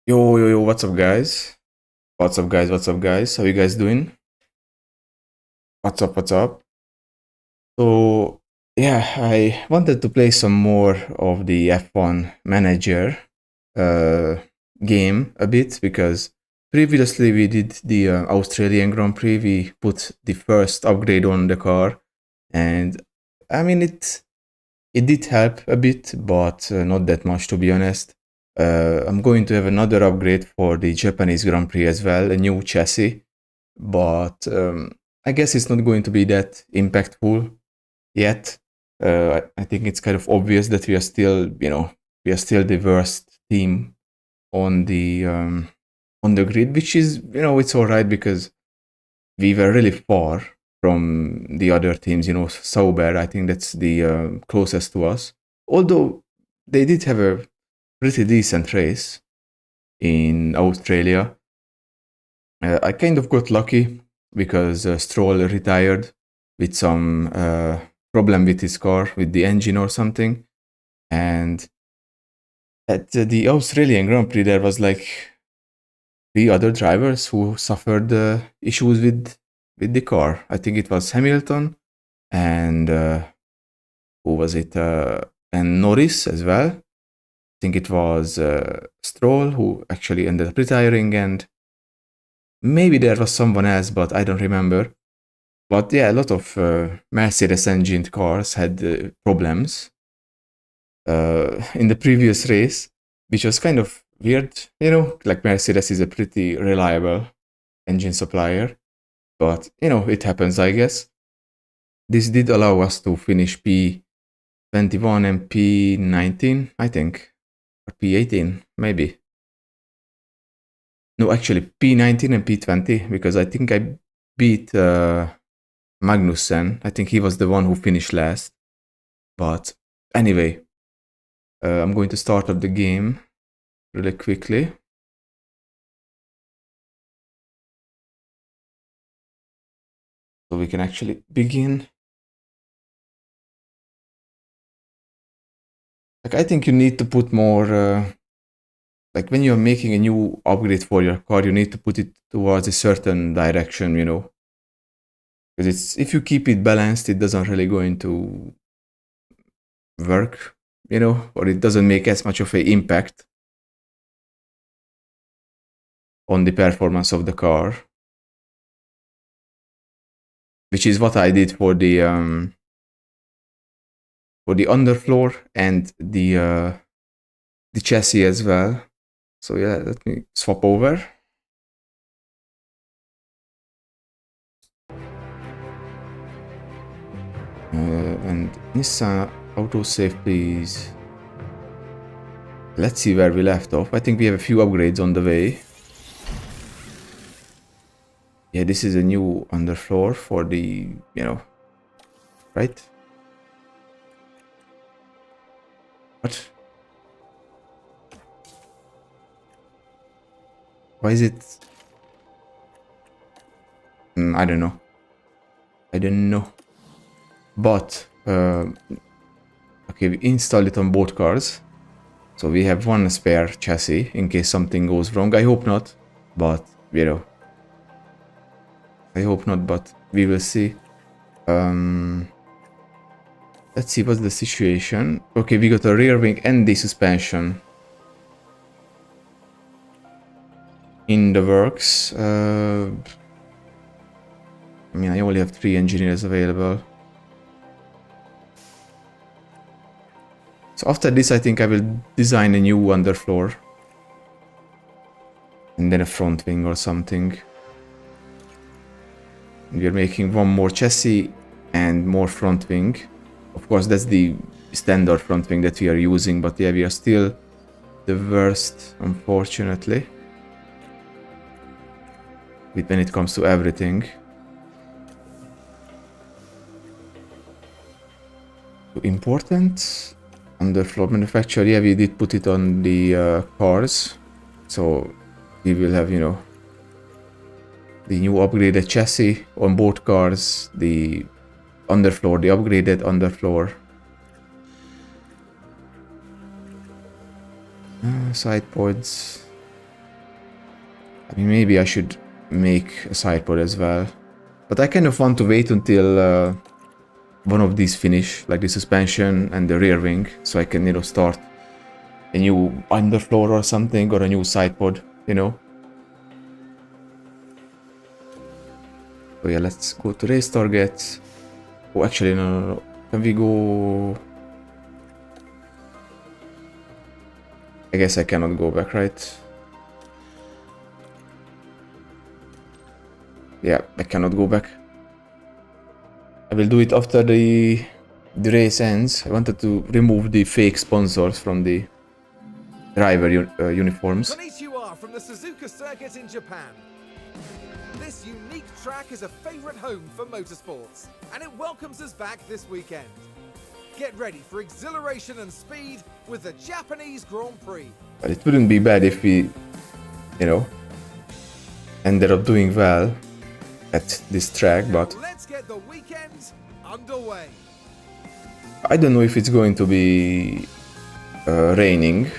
Yo, yo, yo, what's up, guys? What's up, guys? What's up, guys? How you guys doing? What's up? What's up? So, yeah, I wanted to play some more of the F1 Manager uh, game a bit because previously we did the Australian Grand Prix. We put the first upgrade on the car, and I mean it did help a bit, but not that much to be honest. I'm going to have another upgrade for the Japanese Grand Prix as well, a new chassis, but I guess it's not going to be that impactful yet. I think it's kind of obvious that we are still, we are still the worst team on the grid, which is, it's all right because we were really far from the other teams. Sauber, I think that's the closest to us. Although they did have a pretty decent race in Australia. I kind of got lucky because Stroll retired with some problem with his car, with the engine or something. And at the Australian Grand Prix, there was like three other drivers who suffered issues with the car. I think it was Hamilton and who was it? And Norris as well. I think it was Stroll who actually ended up retiring, and maybe there was someone else, but I don't remember. But yeah, a lot of Mercedes engined cars had problems in the previous race, which was kind of weird. Like Mercedes is a pretty reliable engine supplier, but it happens, I guess. This did allow us to finish P21 and P19, I think, or P18, maybe. No, actually P19 and P20, because I think I beat Magnussen. I think he was the one who finished last. But anyway, I'm going to start up the game really quickly. So we can actually begin. Like, I think you need to put more, like when you're making a new upgrade for your car, you need to put it towards a certain direction, because if you keep it balanced, it doesn't really going to work, or it doesn't make as much of an impact on the performance of the car, which is what I did for the underfloor and the chassis as well. So yeah, let me swap over. And Nissan autosave, please. Let's see where we left off. I think we have a few upgrades on the way. Yeah, this is a new underfloor for the, right? What? Why is it? I don't know. I don't know. But, okay, we installed it on both cars. So we have one spare chassis in case something goes wrong. I hope not, but, I hope not, but we will see. Let's see what's the situation. Okay, we got a rear wing and the suspension in the works. I mean, I only have 3 engineers available. So after this, I think I will design a new underfloor. And then a front wing or something. We are making one more chassis and more front wing. Of course, that's the standard front wing that we are using, but yeah, we are still the worst, unfortunately, when it comes to everything. Important underfloor manufacturer. Yeah, we did put it on the cars, so we will have, the new upgraded chassis on both cars, the underfloor, the upgraded underfloor. Side pods. I mean, maybe I should make a side pod as well. But I kind of want to wait until one of these finish, like the suspension and the rear wing, so I can, you know, start a new underfloor or something, or a new side pod, you know. So yeah, let's go to race targets. Oh, actually, no. Can we go? I guess I cannot go back, right? Yeah, I cannot go back. I will do it after the race ends. I wanted to remove the fake sponsors from the driver uniforms. Konnichiwa from the Suzuka circuit in Japan. This unique track is a favorite home for motorsports, and it welcomes us back this weekend. Get ready for exhilaration and speed with the Japanese Grand Prix. But it wouldn't be bad if we, you know, ended up doing well at this track, but let's get the weekend underway. I don't know if it's going to be raining,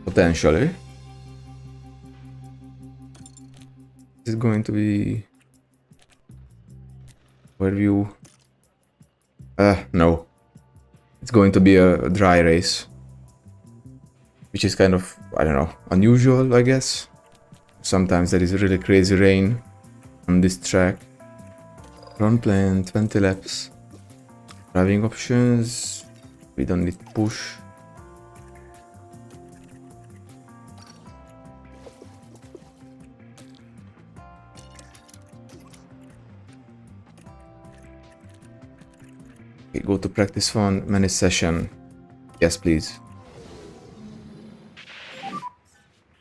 potentially. Is it going to be where view? No. It's going to be a dry race, which is kind of, I don't know, unusual, I guess. Sometimes there is really crazy rain on this track. Front plan, 20 laps. Driving options, we don't need push. Okay, go to practice one, manage session. Yes, please.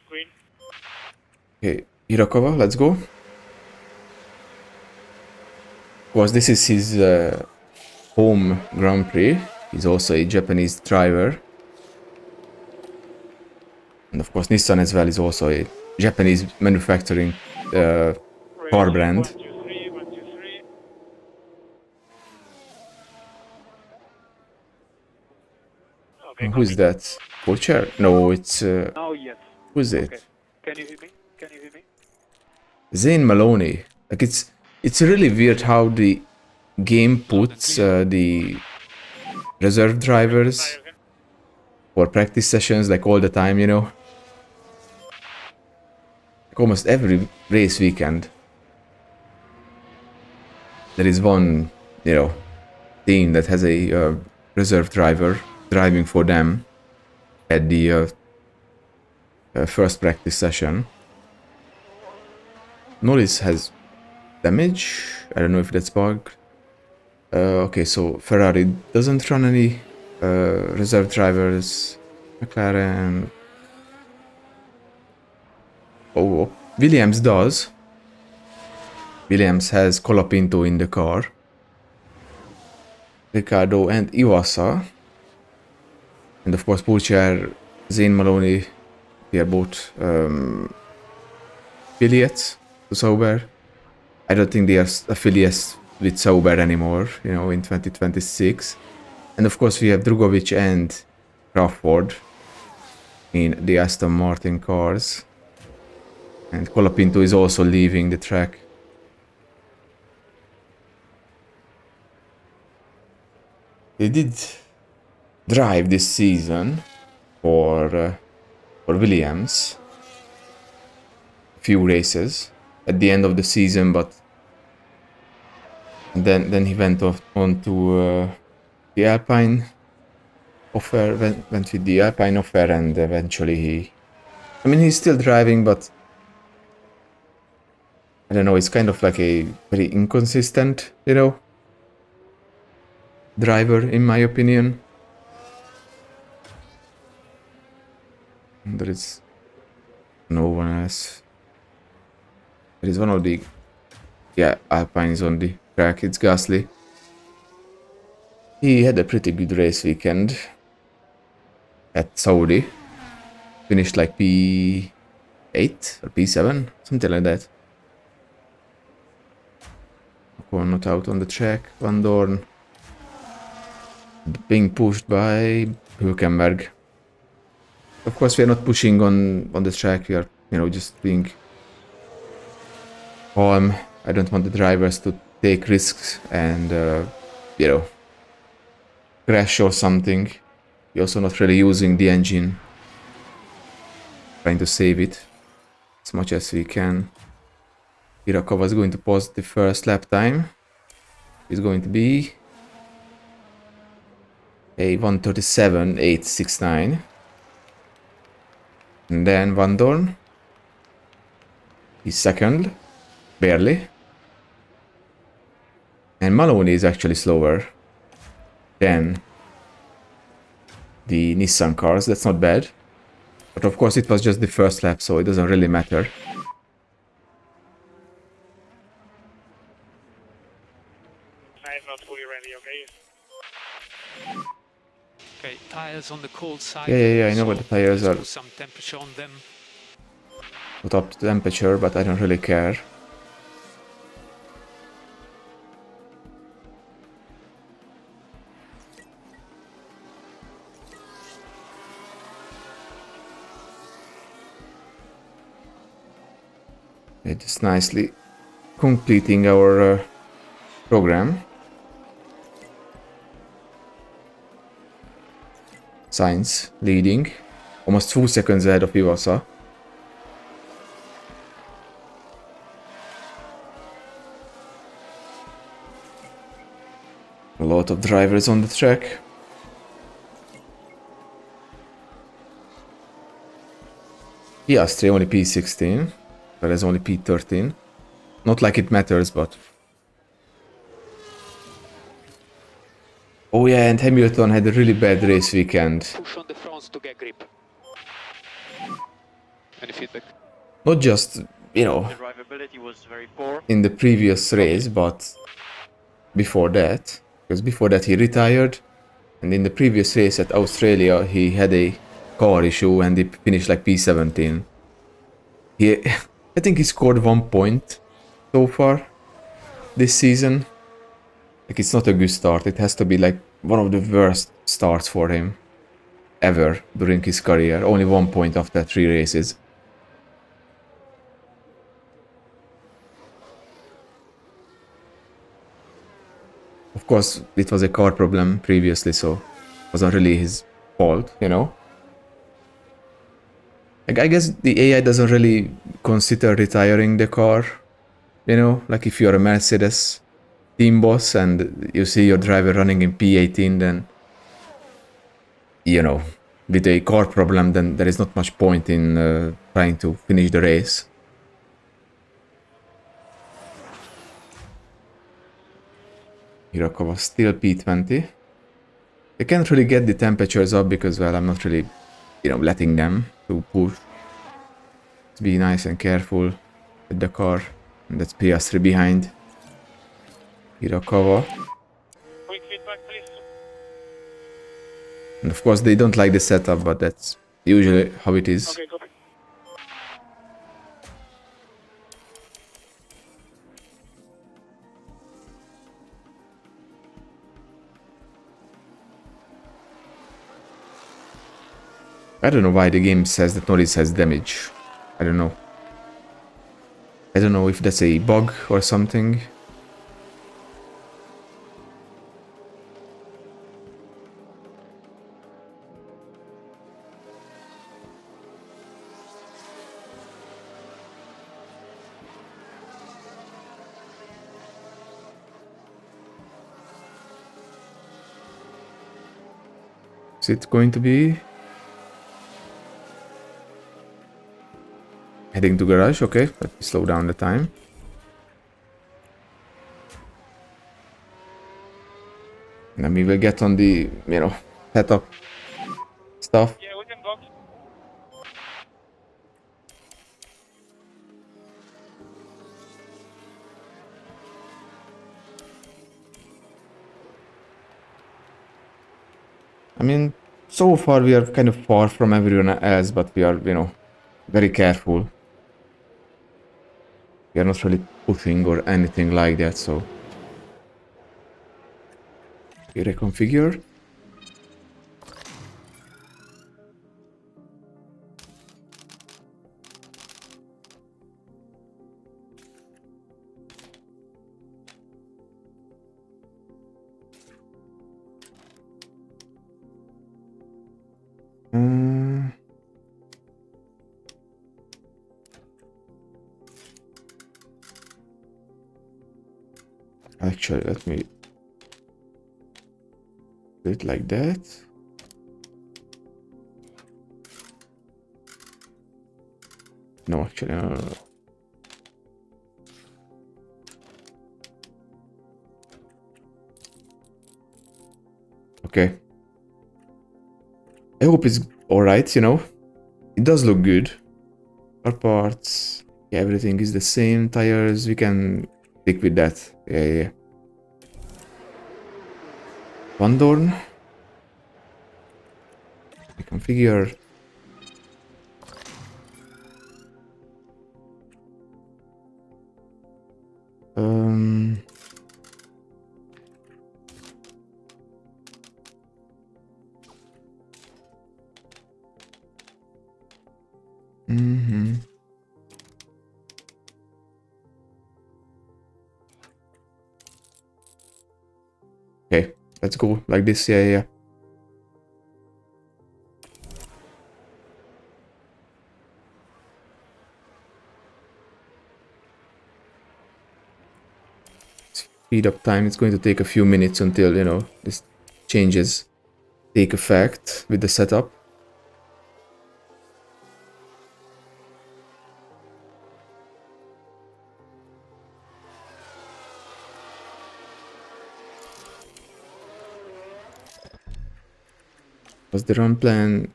Green. Okay, Hirakawa, let's go. Of course, this is his home Grand Prix. He's also a Japanese driver. And of course, Nissan as well is also a Japanese manufacturing car brand. 1, 2, 3, 1, 2, 3. Okay, Who's that? Butcher? No, it's... now yes. who's it? Okay. Can you hear me? Can you hear me? Zane Maloney. Like, it's really weird how the game puts the reserve drivers for practice sessions, like, all the time, you know. Like, almost every race weekend there is one, you know, team that has a reserve driver driving for them at the first practice session. Norris has damage. I don't know if that's bugged. Okay, so Ferrari doesn't run any reserve drivers. McLaren. Oh, Williams does. Williams has Colapinto in the car. Ricciardo and Iwasa. And of course, Pulcher, Zane Maloney, they are both affiliates to Sauber. I don't think they are affiliates with Sauber anymore, you know, in 2026. And of course, we have Drugovic and Crawford in the Aston Martin cars. And Colapinto is also leaving the track. They did drive this season for Williams a few races at the end of the season, but then he went on to the Alpine offer, went with the Alpine offer, and eventually he's still driving, but I don't know, it's kind of like a very inconsistent, you know, driver, in my opinion. There is no one else. There is one of the, Alpines on the track. It's Gasly. He had a pretty good race weekend at Saudi. Finished like P8 or P7, something like that. Ocon not out on the track. Van Dorn being pushed by Hülkenberg. Of course, we are not pushing on the track. We are you know, just being calm. I don't want the drivers to take risks and, you know, crash or something. We're also not really using the engine, trying to save it as much as we can. Irakova is going to post the first lap time. It's going to be a 1:37.869. And then Van Dorn, he's second, barely. And Maloney is actually slower than the Nissan cars. That's not bad. But of course it was just the first lap, so it doesn't really matter. I'm not fully ready, okay? Okay, tires on the cold side. Yeah, I know what the tires let's are. put some temperature on them. Put up the temperature, but I don't really care. Just nicely completing our program. Sainz leading, almost 2 seconds ahead of Iwasa. A lot of drivers on the track. Piastri only P16, whereas only P13. Not like it matters, but... Oh yeah, and Hamilton had a really bad race weekend. Push on the fronts to get grip. Any feedback? Not just, you know, The drivability was very poor. in the previous race, but before that. Because before that he retired, and in the previous race at Australia he had a car issue and he finished like P17. I think he scored 1 point so far this season. Like, it's not a good start. It has to be like one of the worst starts for him ever during his career. Only 1 point after 3 races. Of course, it was a car problem previously, so it wasn't really his fault, you know? Like, I guess the AI doesn't really consider retiring the car, you know? Like, if you're a Mercedes team boss and you see your driver running in P18, then, you know, with a car problem, then there is not much point in trying to finish the race. Hirakova still P20. I can't really get the temperatures up because, well, I'm not really, you know, letting them to push. Let's be nice and careful with the car. And that's Piastri behind. Hirakova. Quick feedback, please. And of course they don't like the setup, but that's usually how it is. Okay, copy. I don't know why the game says that Norris has damage. I don't know. I don't know if that's a bug or something. Is it going to be heading to garage? Okay, let me slow down the time. And then we will get on the, you know, setup stuff. Yeah, we can box. I mean, so far we are kind of far from everyone else, but we are, you know, very careful. We are not really pushing or anything like that, so... We reconfigure. Uh, Actually, let me do it like that. No, actually, no. Okay. I hope it's alright, you know. It does look good. Car parts, yeah, everything is the same. Tires, we can stick with that. Yeah. Van Dorn. I configure. Um. Mm-hmm. Okay, let's go like this. Yeah. Speed up time. It's going to take a few minutes until, you know, this changes take effect with the setup. Was the run plan?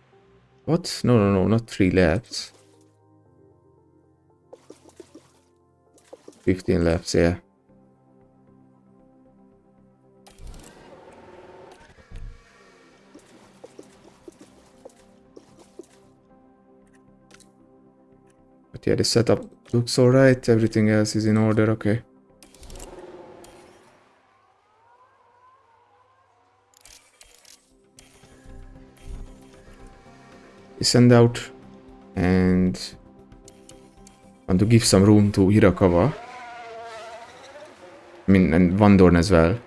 What? No, not 3 laps. 15 laps, yeah. But yeah, the setup looks alright. Everything else is in order, okay. We send out and want to give some room to Hirakawa. I mean, and Van Dorn as well.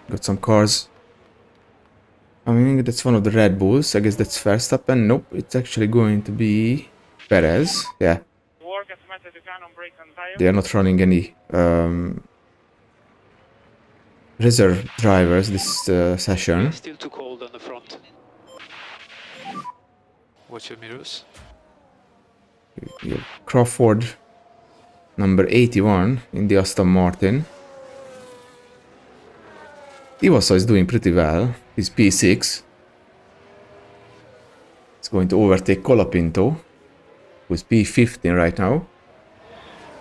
Got some cars. I mean, that's one of the Red Bulls. I guess that's Verstappen. Nope, it's actually going to be Perez. Yeah, Work as much as you can on brakes and tires. they are not running any reserve drivers this session. Still too cold on the front. Watch your mirrors. Crawford, number 81 in the Aston Martin. Iwasa is doing pretty well. He's P6. He's going to overtake Colapinto, who's P15 right now.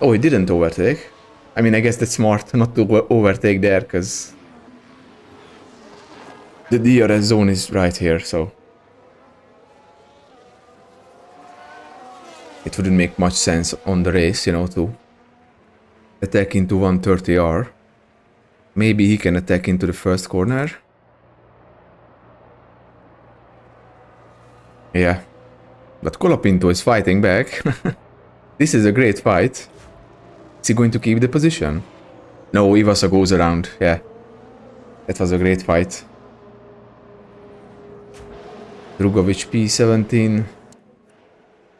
Oh, he didn't overtake. I mean, I guess that's smart not to overtake there, because the DRS zone is right here, so it wouldn't make much sense on the race, you know, to attack into 130R. Maybe he can attack into the first corner. Yeah. But Colapinto is fighting back. This is a great fight. Is he going to keep the position? No, Iwasa goes around. Yeah. That was a great fight. Drugovic P17. I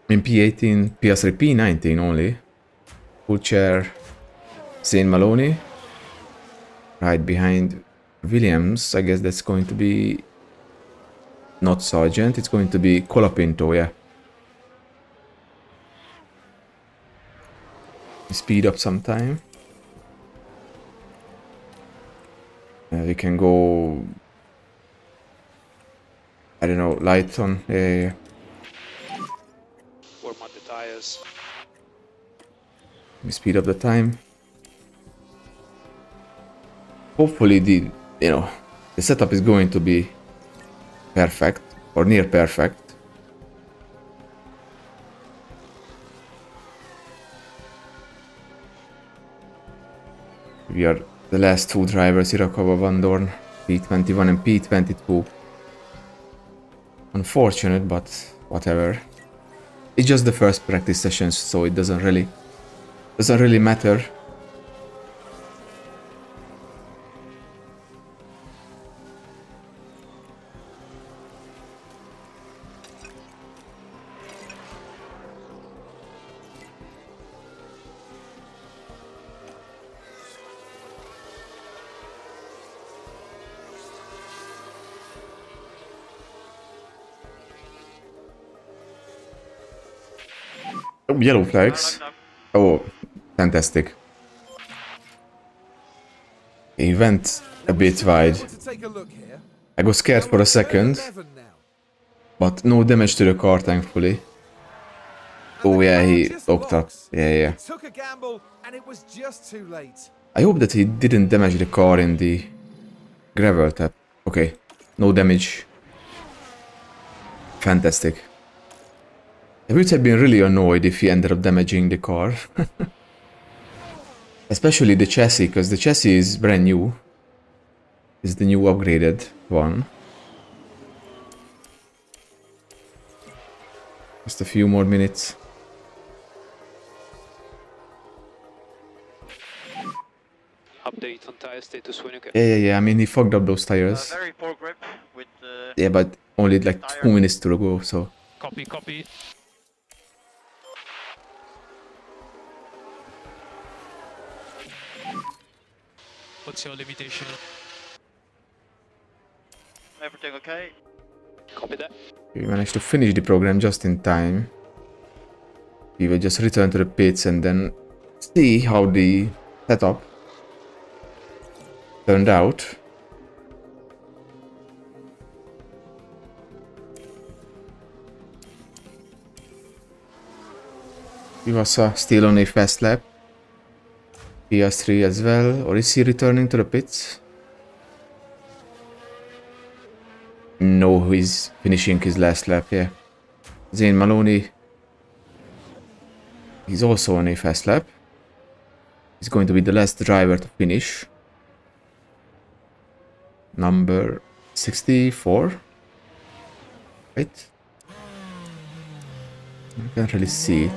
mean P18. Piastri P19 only. Full chair. Zane Maloney. Right behind Williams. I guess that's going to be not Sargent. It's going to be Colapinto, yeah. Speed up some time. We can go, I don't know, light on. Yeah. Warm up the tires. We speed up the time. Hopefully the setup is going to be perfect or near perfect. We are the last two drivers, Hirakawa, Van Dorn, P21 and P22. Unfortunate, but whatever. It's just the first practice sessions, so it doesn't really matter. Oh, yellow flags. Knock, knock. Oh, fantastic. He went a Now, we bit should be wide. able to take a look here. I got scared We're for a on turn second, 11 now. but no damage to the car, thankfully. And Oh the yeah, car he just locked up. locks. Yeah. He took a gamble and it was just too late. I hope that he didn't damage the car in the gravel tap. Okay, no damage. Fantastic. I would have been really annoyed if he ended up damaging the car. Especially the chassis, because the chassis is brand new. It's the new upgraded one. Just a few more minutes. Update on tire status when you can. Yeah. I mean, he fucked up those tires. Very poor grip with Yeah, but only like 2 minutes to go, so... Copy, copy. What's your limitation? everything okay. Copy that. We managed to finish the program just in time. We will just return to the pits and then see how the setup turned out. He was still on a fast lap. PS3 as well, or is he returning to the pits? No, he's finishing his last lap, yeah. Zane Maloney, he's also on a fast lap. He's going to be the last driver to finish. Number 64, right? I can't really see it.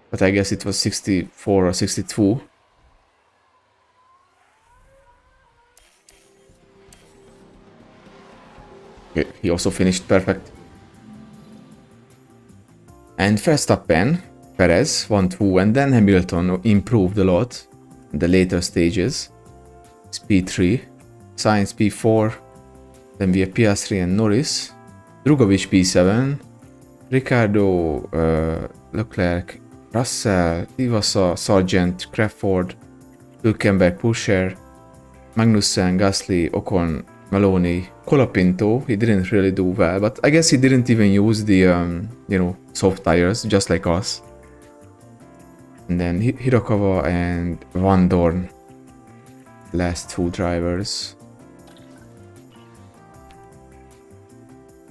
But I guess it was 64 or 62. Okay, he also finished perfect. And Verstappen, Perez 1-2, and then Hamilton improved a lot in the later stages. P3, Sainz P4, then we have PS3 and Norris, Drugovic P7, Ricciardo, Leclerc, Russell, Ivasa, Sargent, Crawford, Hülkenberg, Pusher, Magnussen, Gasly, Ocon, Maloney, Colapinto. He didn't really do well, but I guess he didn't even use the, soft tires, just like us. And then Hirakawa and Van Dorn, last two drivers.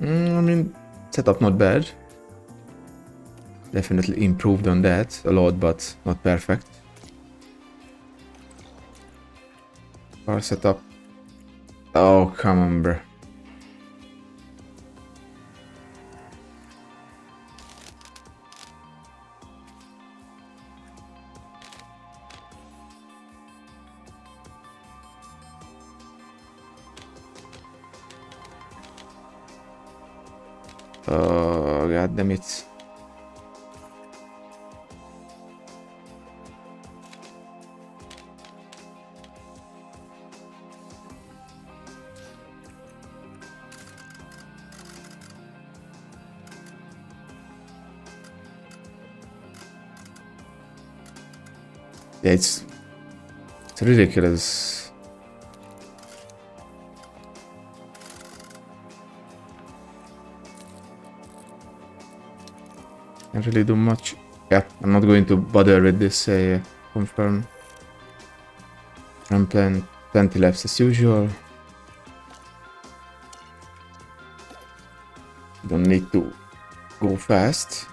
I mean, setup not bad. Definitely improved on that a lot, but not perfect. Car setup. Oh, come on, bro. Oh, god damn it. Yeah, it's ridiculous. Can't really do much. Yeah, I'm not going to bother with this. Confirm. Run plan 20 laps as usual. Don't need to go fast.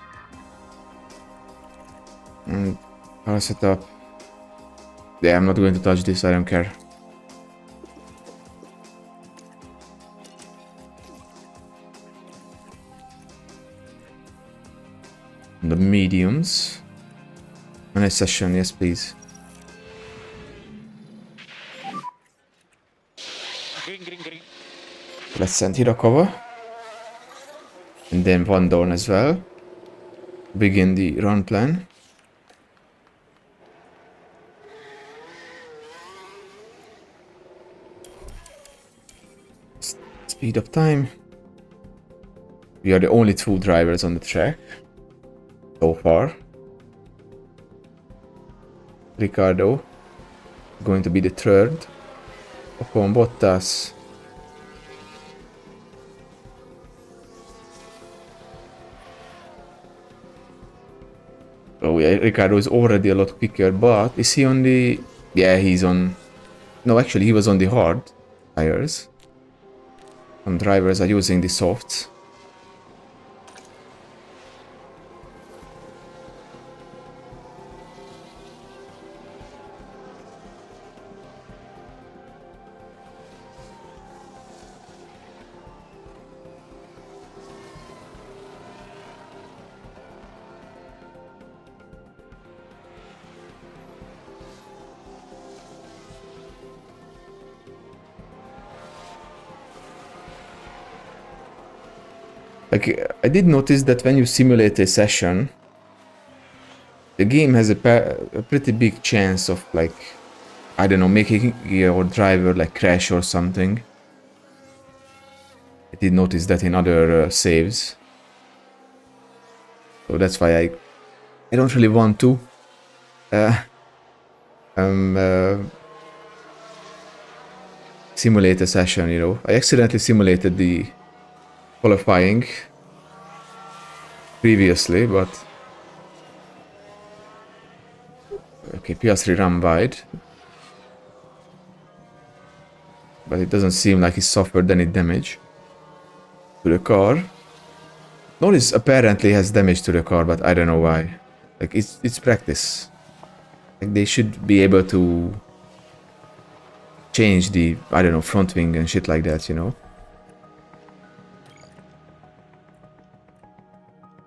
And car setup. Yeah, I'm not going to touch this, I don't care. The mediums. On a session, yes please. Green, green, green. Let's send Hirakawa. And then Van Dorn as well. Begin the run plan. Speed up time. We are the only two drivers on the track. so far. Ricardo going to be the third. Ocon, Bottas. Oh yeah, Ricardo is already a lot quicker, but is he on the... Yeah, he's on... No, actually he was on the hard tires. Some drivers are using the softs. Like, I did notice that when you simulate a session, the game has a pretty big chance of, like, I don't know, making your driver, like, crash or something. I did notice that in other saves. So that's why I don't really want to simulate a session, you know. I accidentally simulated the qualifying previously, but okay, Piastri ran wide, but it doesn't seem like he suffered any damage to the car. Norris apparently has damage to the car, but I don't know why. Like, it's practice. Like, they should be able to change the, I don't know, front wing and shit like that, you know.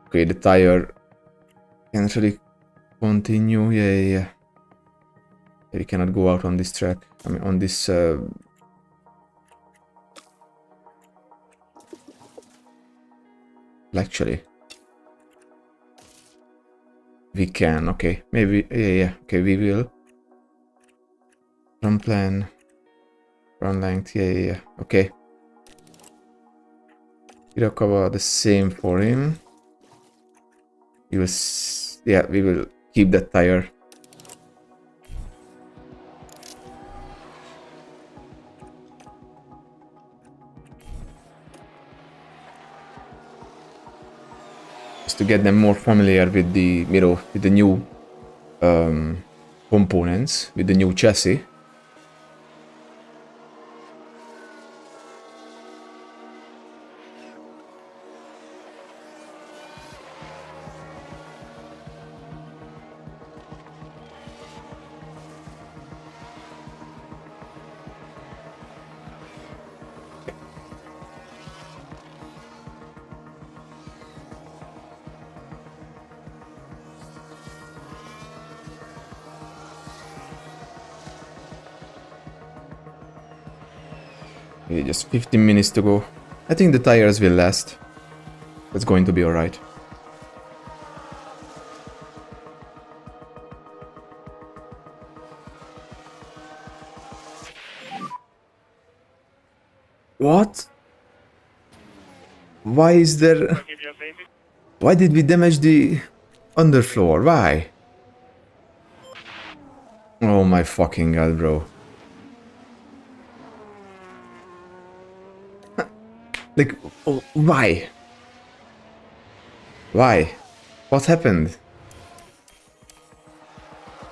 Okay, the tire can't really continue. Yeah. We cannot go out on this track. I mean, on this... Actually, we can. Okay, maybe. Yeah. Okay, we will. Run plan. Run length. Yeah. Okay. We'll cover the same for him. He will. Yeah, we will keep that tire. Just to get them more familiar with the, you know, with the new components, with the new chassis. Okay, just 15 minutes to go. I think the tires will last. That's going to be alright. What? Why is there... Give you a baby. Why did we damage the underfloor? Why? Oh my fucking god, bro. Like, oh, why? Why? What happened?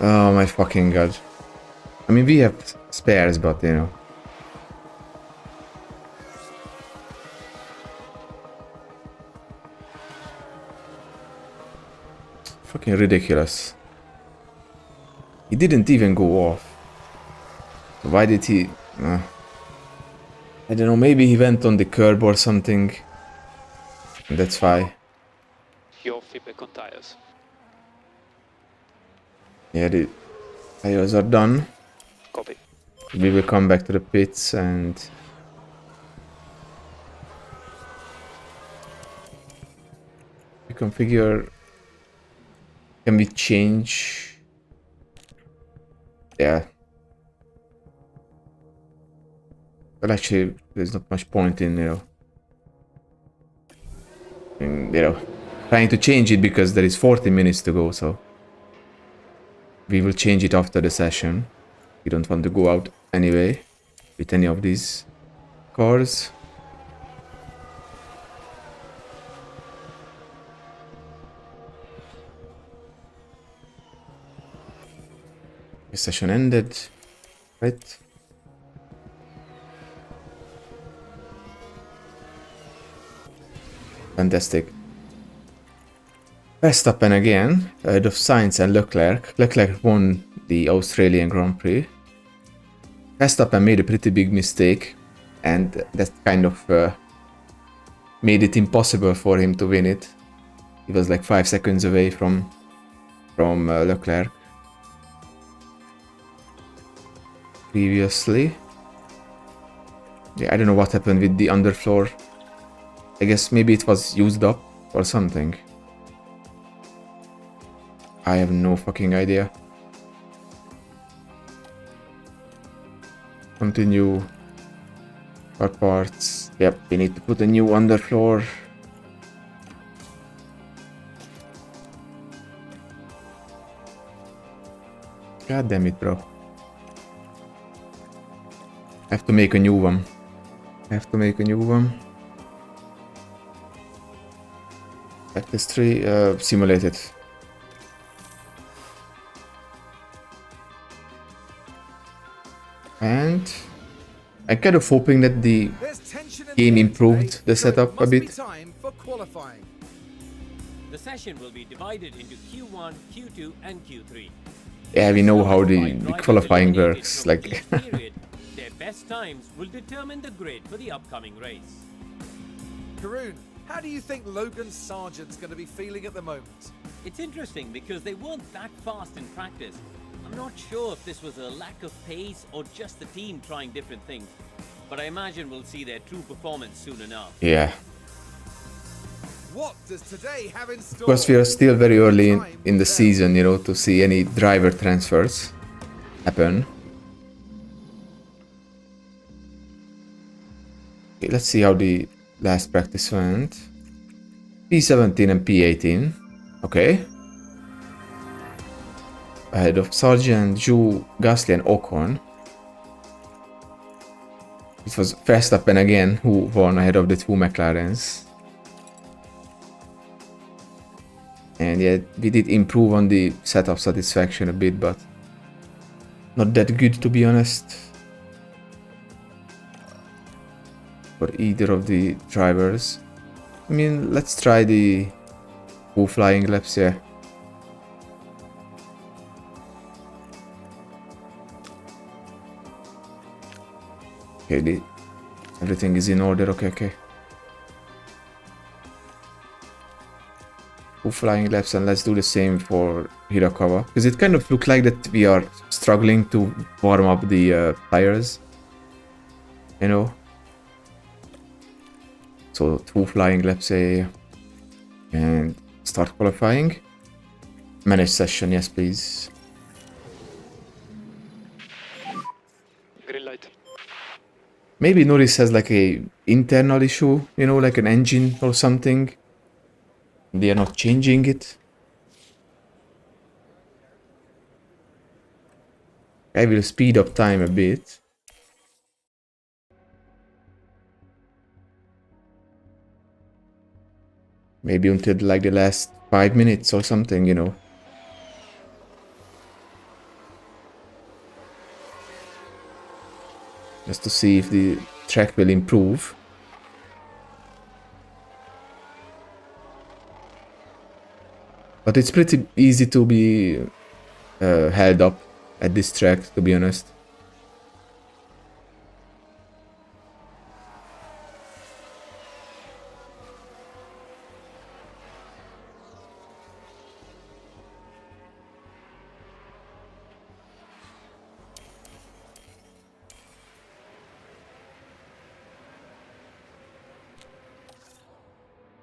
Oh my fucking god. I mean, we have spares, but you know. Fucking ridiculous. He didn't even go off. Why did he... I don't know, maybe he went on the curb or something. That's why. Your feedback on tires. Yeah, the tires are done. Copy. We will come back to the pits and... we configure... Can we change... Yeah. But actually, there's not much point in, you know, trying to change it because there is 40 minutes to go, so we will change it after the session. We don't want to go out anyway with any of these cars. The session ended, right? Fantastic. Verstappen again, ahead of Sainz and Leclerc. Leclerc won the Australian Grand Prix. Verstappen made a pretty big mistake, and that kind of made it impossible for him to win it. He was like 5 seconds away from Leclerc previously. Yeah, I don't know what happened with the underfloor. I guess maybe it was used up or something. I have no fucking idea. Continue. Car parts. Yep, we need to put a new underfloor. God damn it, bro. I have to make a new one. Practice 3, simulated. And I'm kind of hoping that the game improved the setup a bit. The session will be divided into Q1, Q2 and Q3. Yeah, we know how the qualifying works. Like, their best times will determine the grid for the upcoming race. Karun, how do you think Logan Sargent's going to be feeling at the moment? It's interesting because they weren't that fast in practice. I'm not sure if this was a lack of pace or just the team trying different things, but I imagine we'll see their true performance soon enough. yeah. What does today have in store? Of course, we are still very early in the season, you know, to see any driver transfers happen. Okay, let's see how the last practice went. P17 and P18. Okay. Ahead of Sargent, Zhou, Gasly and Ocon. It was Verstappen again who won ahead of the two McLarens. And yeah, we did improve on the setup satisfaction a bit, but not that good, to be honest, for either of the drivers. I mean, let's try the two flying laps, yeah. Okay, everything is in order, okay. Two flying laps, and let's do the same for Hirakawa, because it kind of looked like that we are struggling to warm up the tires, you know. So 2 flying laps, and start qualifying. Manage session, yes please. Green light. Maybe Norris has like a internal issue, you know, like an engine or something. They are not changing it. I will speed up time a bit. Maybe until like the last 5 minutes or something, you know. Just to see if the track will improve. But it's pretty easy to be held up at this track, to be honest.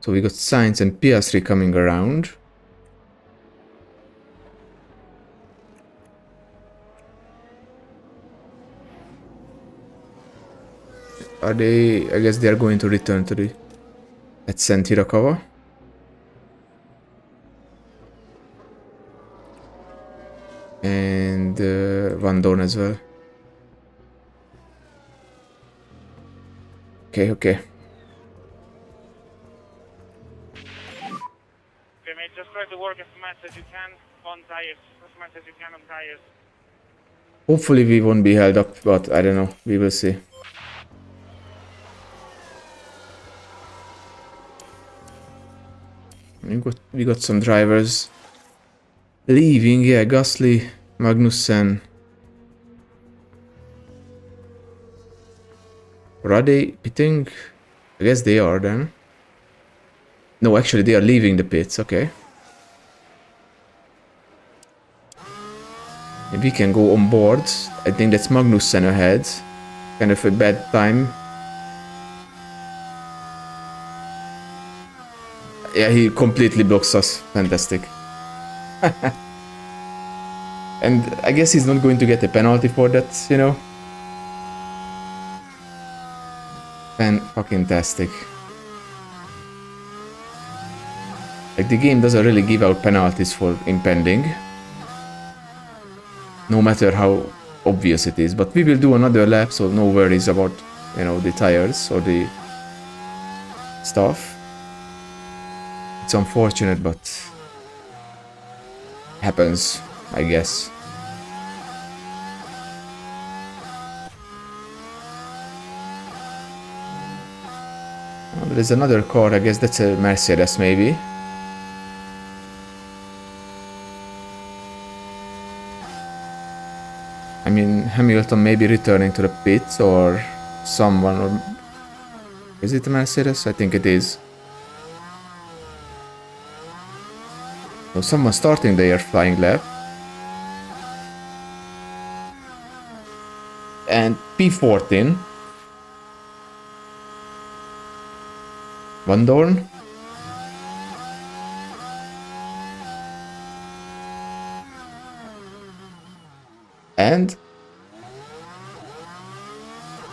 So we got Sainz and Piastri coming around. Are they... I guess they are going to return to the... Let's send Hirakawa. And Van Dorn as well. Okay. Okay, mate, just try to work as much as you can on tires. As much as you can on tires. Hopefully we won't be held up, but I don't know. We will see. We got some drivers leaving. Yeah, Gasly, Magnussen. Are they pitting? I guess they are then. No, actually they are leaving the pits. Okay. Maybe we can go on board. I think that's Magnussen ahead. Kind of a bad time. Yeah, he completely blocks us. Fantastic. And I guess he's not going to get a penalty for that, you know? Fucking-tastic. Like, the game doesn't really give out penalties for impending. No matter how obvious it is. But we will do another lap, so no worries about, you know, the tires or the stuff. It's unfortunate, but happens, I guess. Oh, there's another car, I guess that's a Mercedes maybe. I mean, Hamilton may be returning to the pits or someone, or is it a Mercedes? I think it is. So someone starting their flying lap. And P14. Van Dorn. And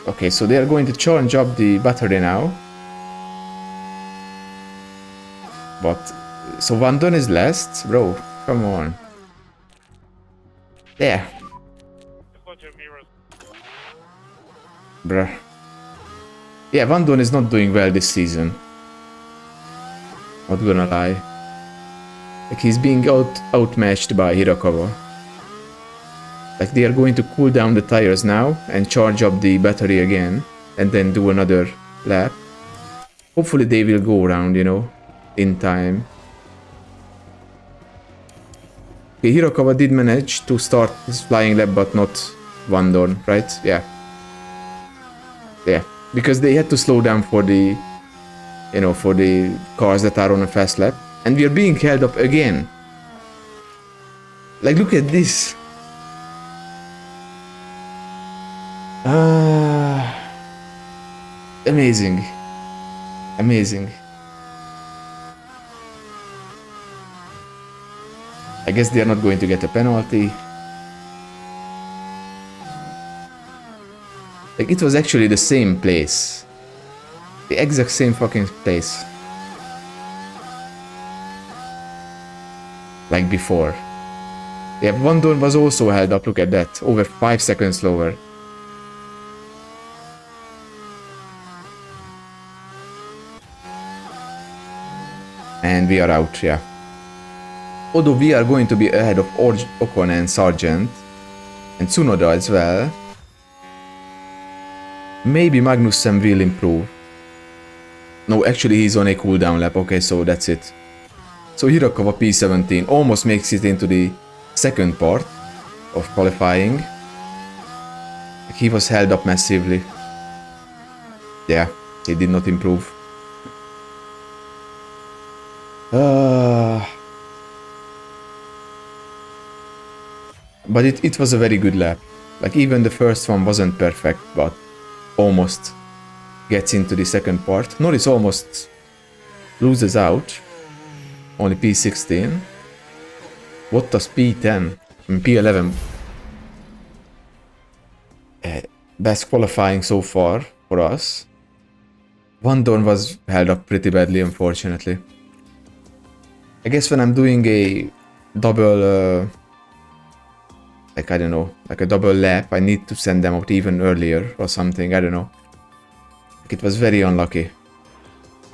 okay, so they are going to charge up the battery now. But so Van Dorn is last, bro. Come on. There, Support your mirrors. bruh. Yeah, Van Dorn is not doing well this season. Not gonna lie. Like, he's being outmatched by Hirakawa. Like, they are going to cool down the tires now and charge up the battery again and then do another lap. Hopefully they will go around, you know, in time. Okay, Hirakawa did manage to start his flying lap, but not Van Dorn, right? Yeah. Yeah, because they had to slow down for the, you know, for the cars that are on a fast lap. And we are being held up again. Like, look at this. Amazing. Amazing. I guess they are not going to get a penalty. Like, it was actually the same place. The exact same fucking place. Like before. Yeah, Van Dorn was also held up, look at that. Over 5 seconds slower. And we are out, yeah. Although we are going to be ahead of Ocon and Sargent. And Tsunoda as well. Maybe Magnussen will improve. No, actually he's on a cooldown lap. Okay, so that's it. So Hirakawa P17 almost makes it into the second part of qualifying. He was held up massively. Yeah, he did not improve. But it was a very good lap. Like, even the first one wasn't perfect, but almost gets into the second part. Norris almost loses out. Only P16. Bottas P10 and P11. Best qualifying so far for us. Van Dorn was held up pretty badly, unfortunately. I guess when I'm doing a double like, I don't know, like a double lap, I need to send them out even earlier or something, I don't know. Like, it was very unlucky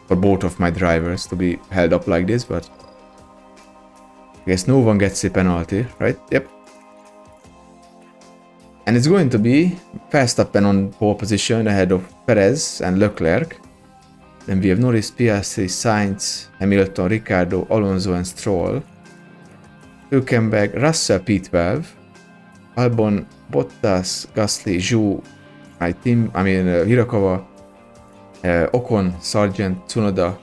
for both of my drivers to be held up like this, but I guess no one gets a penalty, right? Yep. And it's going to be Verstappen on pole position ahead of Perez and Leclerc. Then we have Norris, Piastri, Sainz, Hamilton, Ricciardo, Alonso and Stroll. Hülkenberg, Russell P12, Albon, Bottas, Gasly, Zhou, Hirakawa, Ocon, Sargent, Tsunoda,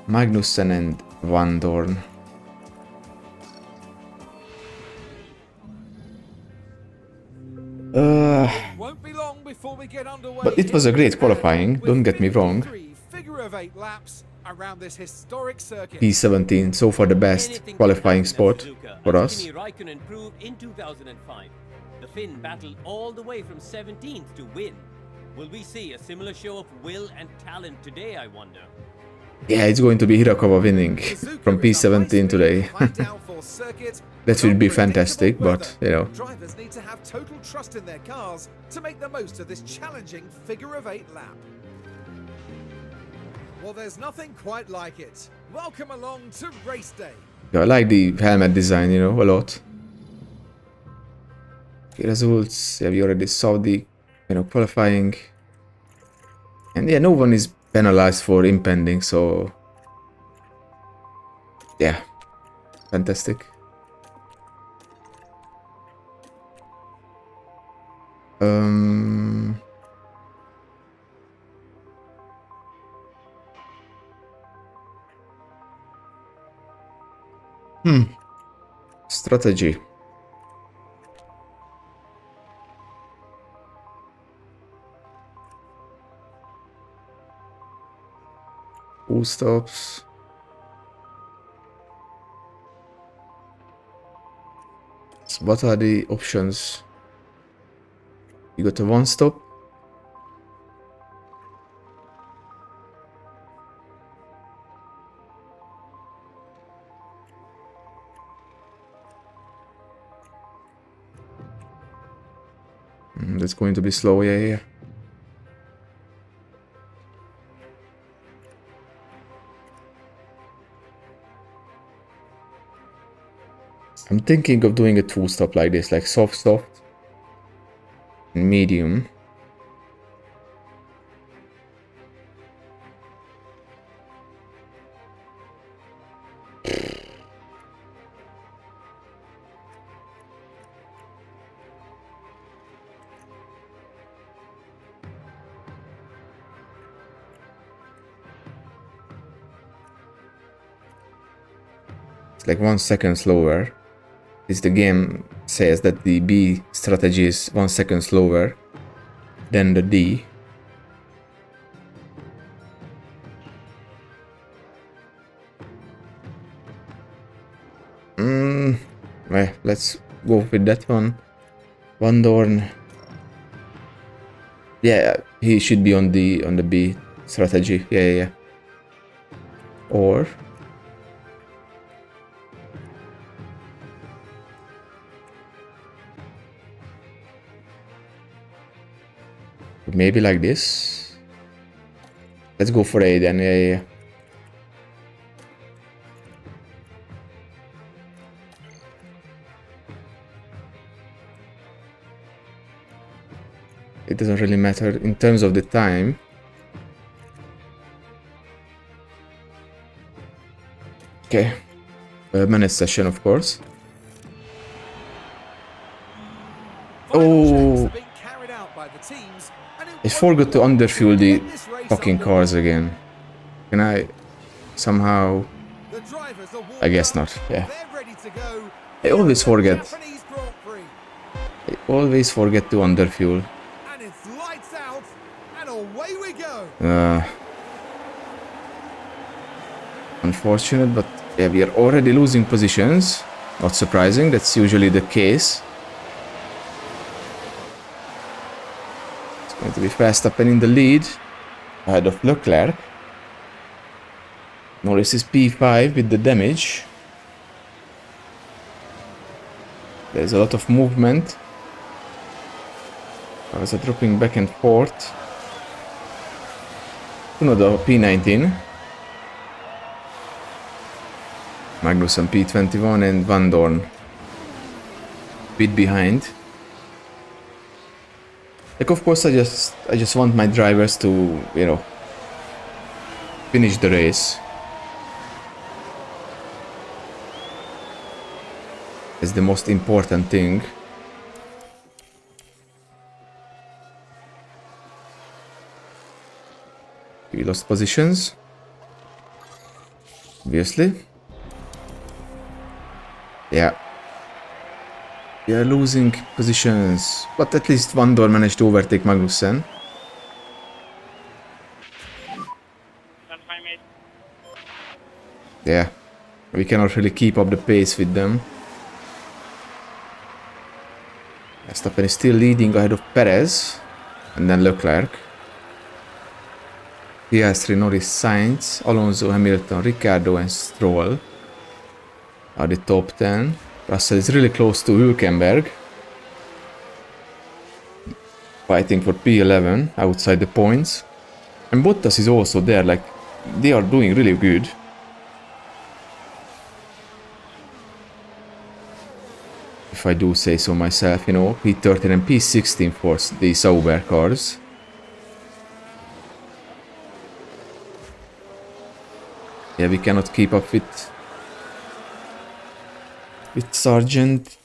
Magnussen and Van Dorn. Won't be long before we get underway. But it was a great qualifying, don't get me wrong. 53 figure-of-8 laps around this historic circuit. P17, so far the best Anything qualifying can happen at spot Suzuka, for as us. Kimi Raikkonen proved in 2005. The Finn battled all the way from 17th to win. Will we see a similar show of will and talent today, I wonder? Yeah, it's going to be Hirakawa winning Suzuka from is a high P17 speed, today. high downforce circuit That with would be unpredictable fantastic, but, weather. you know. Drivers need to have total trust in their cars to make the most of this challenging figure-of-8 lap. Well, there's nothing quite like it. Welcome along to race day. Yeah, I like the helmet design, you know, a lot. Okay, results, yeah, we already saw the, you know, qualifying. And yeah, no one is penalized for impending, so yeah, fantastic. Strategy. Full stops. So what are the options? You got a one stop. That's going to be slow, yeah. I'm thinking of doing a two stop like this, like soft, and medium. It's like 1 second slower. The game says that the B strategy is 1 second slower than the D. Well, let's go with that one. Van Dorn. Yeah, he should be on the B strategy. Yeah. Or maybe like this. Let's go for A then. Yeah. It doesn't really matter in terms of the time. Okay. Manage session, of course. Oh, I forgot to underfuel the fucking cars again. Can I somehow? I guess not. Yeah. I always forget. I always forget to underfuel. Unfortunate, but yeah, we are already losing positions. Not surprising, that's usually the case. It's going to be Verstappen in the lead, ahead of Leclerc. Norris is P5 with the damage. There's a lot of movement. Cars are dropping back and forth. Tsunoda P19. Magnussen P21 and Van Dorn bit behind. Like, of course, I just want my drivers to, you know, finish the race. It's the most important thing. We lost positions. Obviously. Yeah. We are losing positions. But at least Van Dorn managed to overtake Magnussen. That's my mate. Yeah. We cannot really keep up the pace with them. Verstappen is still leading ahead of Perez. And then Leclerc. Piastri, Norris, Sainz, Alonso, Hamilton, Ricciardo and Stroll are the top 10. Russell is really close to Hülkenberg. Fighting for P11 outside the points. And Bottas is also there, like, they are doing really good. If I do say so myself, you know, P13 and P16 for the Sauber cars. Yeah, we cannot keep up with Sargent.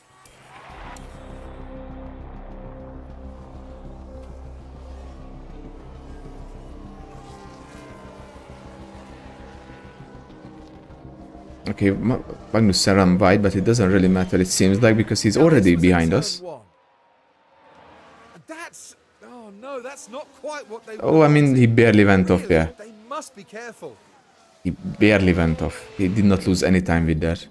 Okay, Magnussen ran wide, but it doesn't really matter, it seems like, because he's already behind us. Oh no, that's not quite what they Oh, I mean, he barely went off, Really, yeah. They must be careful. He barely went off. He did not lose any time with that.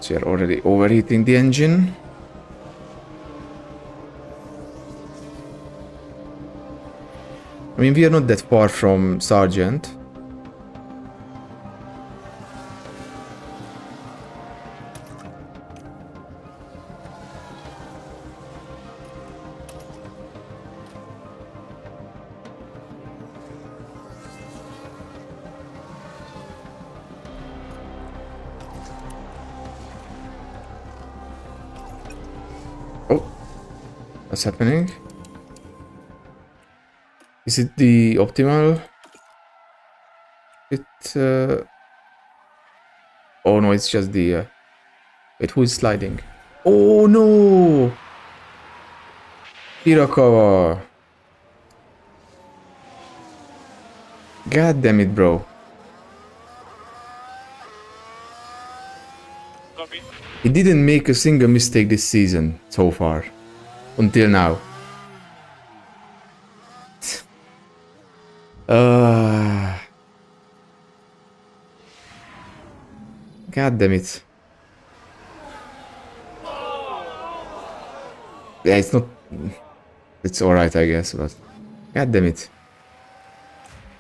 So you're already overheating the engine. I mean, we are not that far from Sargent. Oh, what's happening? Is it the optimal? Oh no, it's just the... Wait, who is sliding? Oh no! Hirakawa! God damn it, bro. Copy. He didn't make a single mistake this season so far. Until now. God damn it. Yeah, it's not... It's alright, I guess, but... God damn it.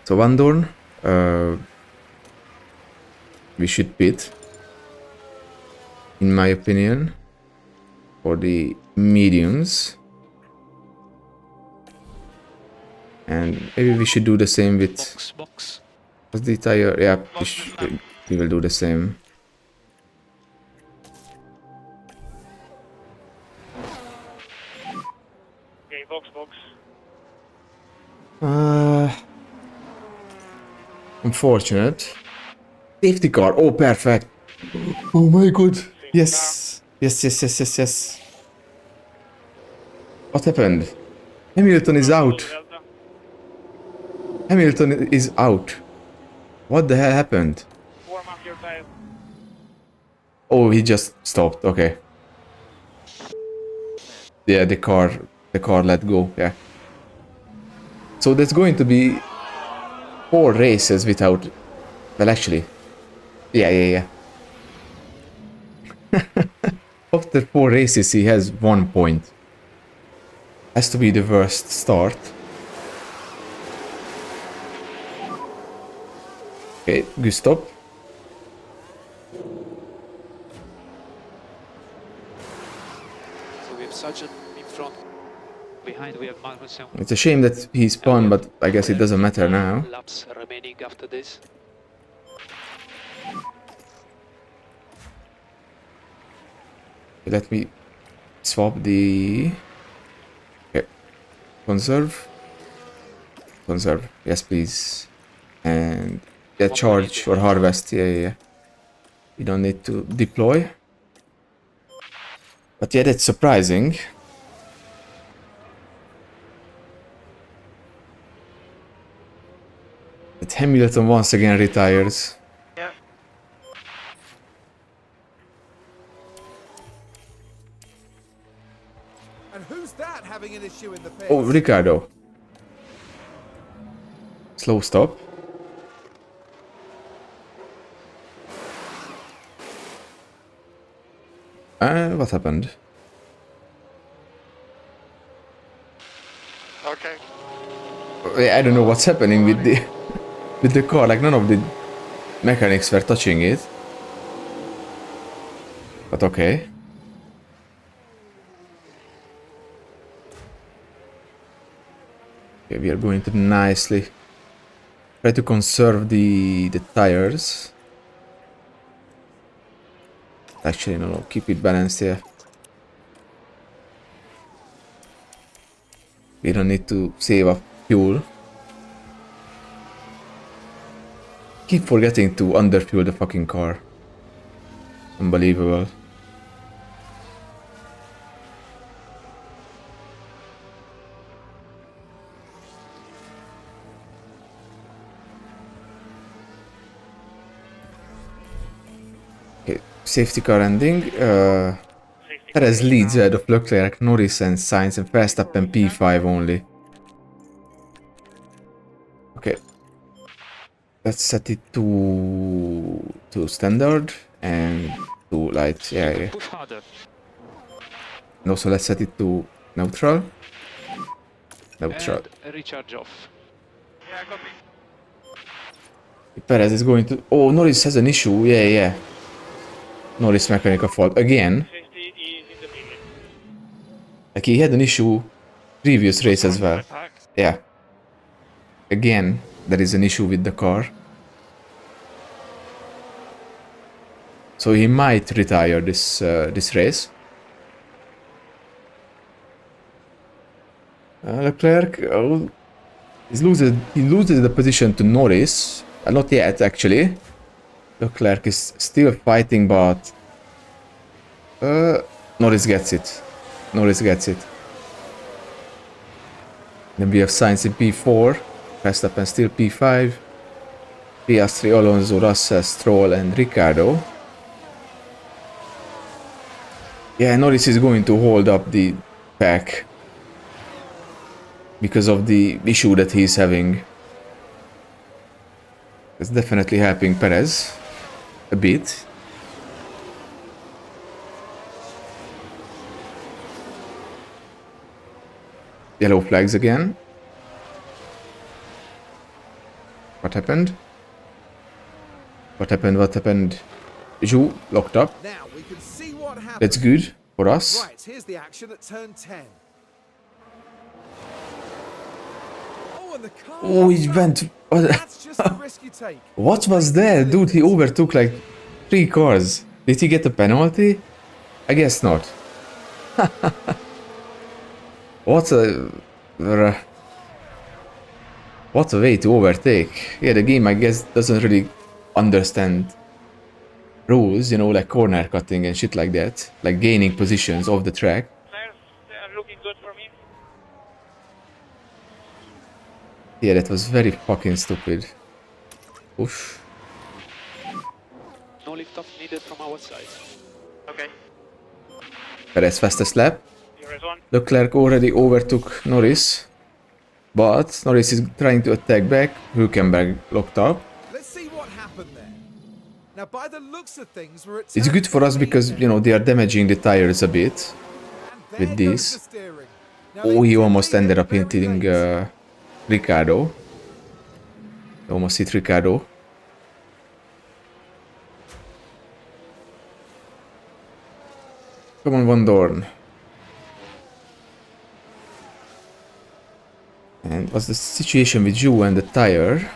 So, Van Dorn, we should pit. In my opinion. For the mediums. And maybe we should do the same with... Box. What's the tire? Yeah, we will do the same. Okay, box. Unfortunate. Safety car. Oh, perfect. Oh my god. Yes. Yes. What happened? Hamilton is out. Delta. Hamilton is out. What the hell happened? Warm up your tires. Oh, he just stopped. Okay. Yeah, the car let go. Yeah. So there's going to be 4 races without... Well, actually... Yeah. After 4 races, he has 1 point. Has to be the worst start. Okay, good stop. So we have Sargent in front. Behind we have Magnussen. It's a shame that he spun, but I guess it doesn't matter now. Laps remaining after this. Let me swap the... Okay. Conserve. Conserve. Yes, please. And... Yeah, charge or harvest. Yeah. We don't need to deploy. But yeah, that's surprising. That Hamilton once again retires. Yeah. And who's that having an issue in the pits? Oh, Ricardo. Slow stop. What happened? Okay. I don't know what's happening with the with the car. Like none of the mechanics were touching it. But okay. Okay, we are going to nicely try to conserve the tires. Actually, no, keep it balanced here. We don't need to save up fuel. Keep forgetting to underfuel the fucking car. Unbelievable. Okay, safety car ending. Perez leads ahead of Leclerc, Norris and Sainz, and Verstappen P5 only. Okay. Let's set it to standard and to light. Yeah. Push harder. And also let's set it to neutral. Neutral. And recharge off. Yeah, copy. Perez is going to... Oh, Norris has an issue. Yeah. Norris mechanical fault. Again. Safety is in the middle. Like he had an issue previous race as well. Attack. Yeah. Again, there is an issue with the car. So he might retire this race. Leclerc he loses the position to Norris. Not yet, actually. Leclerc is still fighting, but Norris gets it. Then we have Sainz in P4, Verstappen still P5, Piastri, Alonso, Russell, Stroll, and Ricciardo. Yeah, Norris is going to hold up the pack because of the issue that he's having. It's definitely helping Perez a bit. Yellow flags again. What happened? What happened? Zhou locked up. Now we can see what happened. That's good for us. Right, here's the action at turn 10. Oh, and the car. Oh, he went... That's just the risk you take. What was that? Dude, he overtook like 3 cars. Did he get a penalty? I guess not. What a way to overtake. Yeah, the game I guess doesn't really understand rules, you know, like corner cutting and shit like that. Like gaining positions off the track. Tires, they are looking good for me. Yeah, that was very fucking stupid. Oof. No lift off needed from our side. Okay. Perez fastest lap. Here is one. Leclerc already overtook Norris. But Norris is trying to attack back. Hülkenberg locked up. Let's see what happened there. Now, by the looks of things, we're at It's good for us because, you know, they are damaging the tires a bit and with there goes the this. steering. Now, Oh, they he do almost leave ended it up very hitting late. Ricardo. Almost hit Ricardo. Come on, Van Dorn. And what's the situation with Zhu and the tire?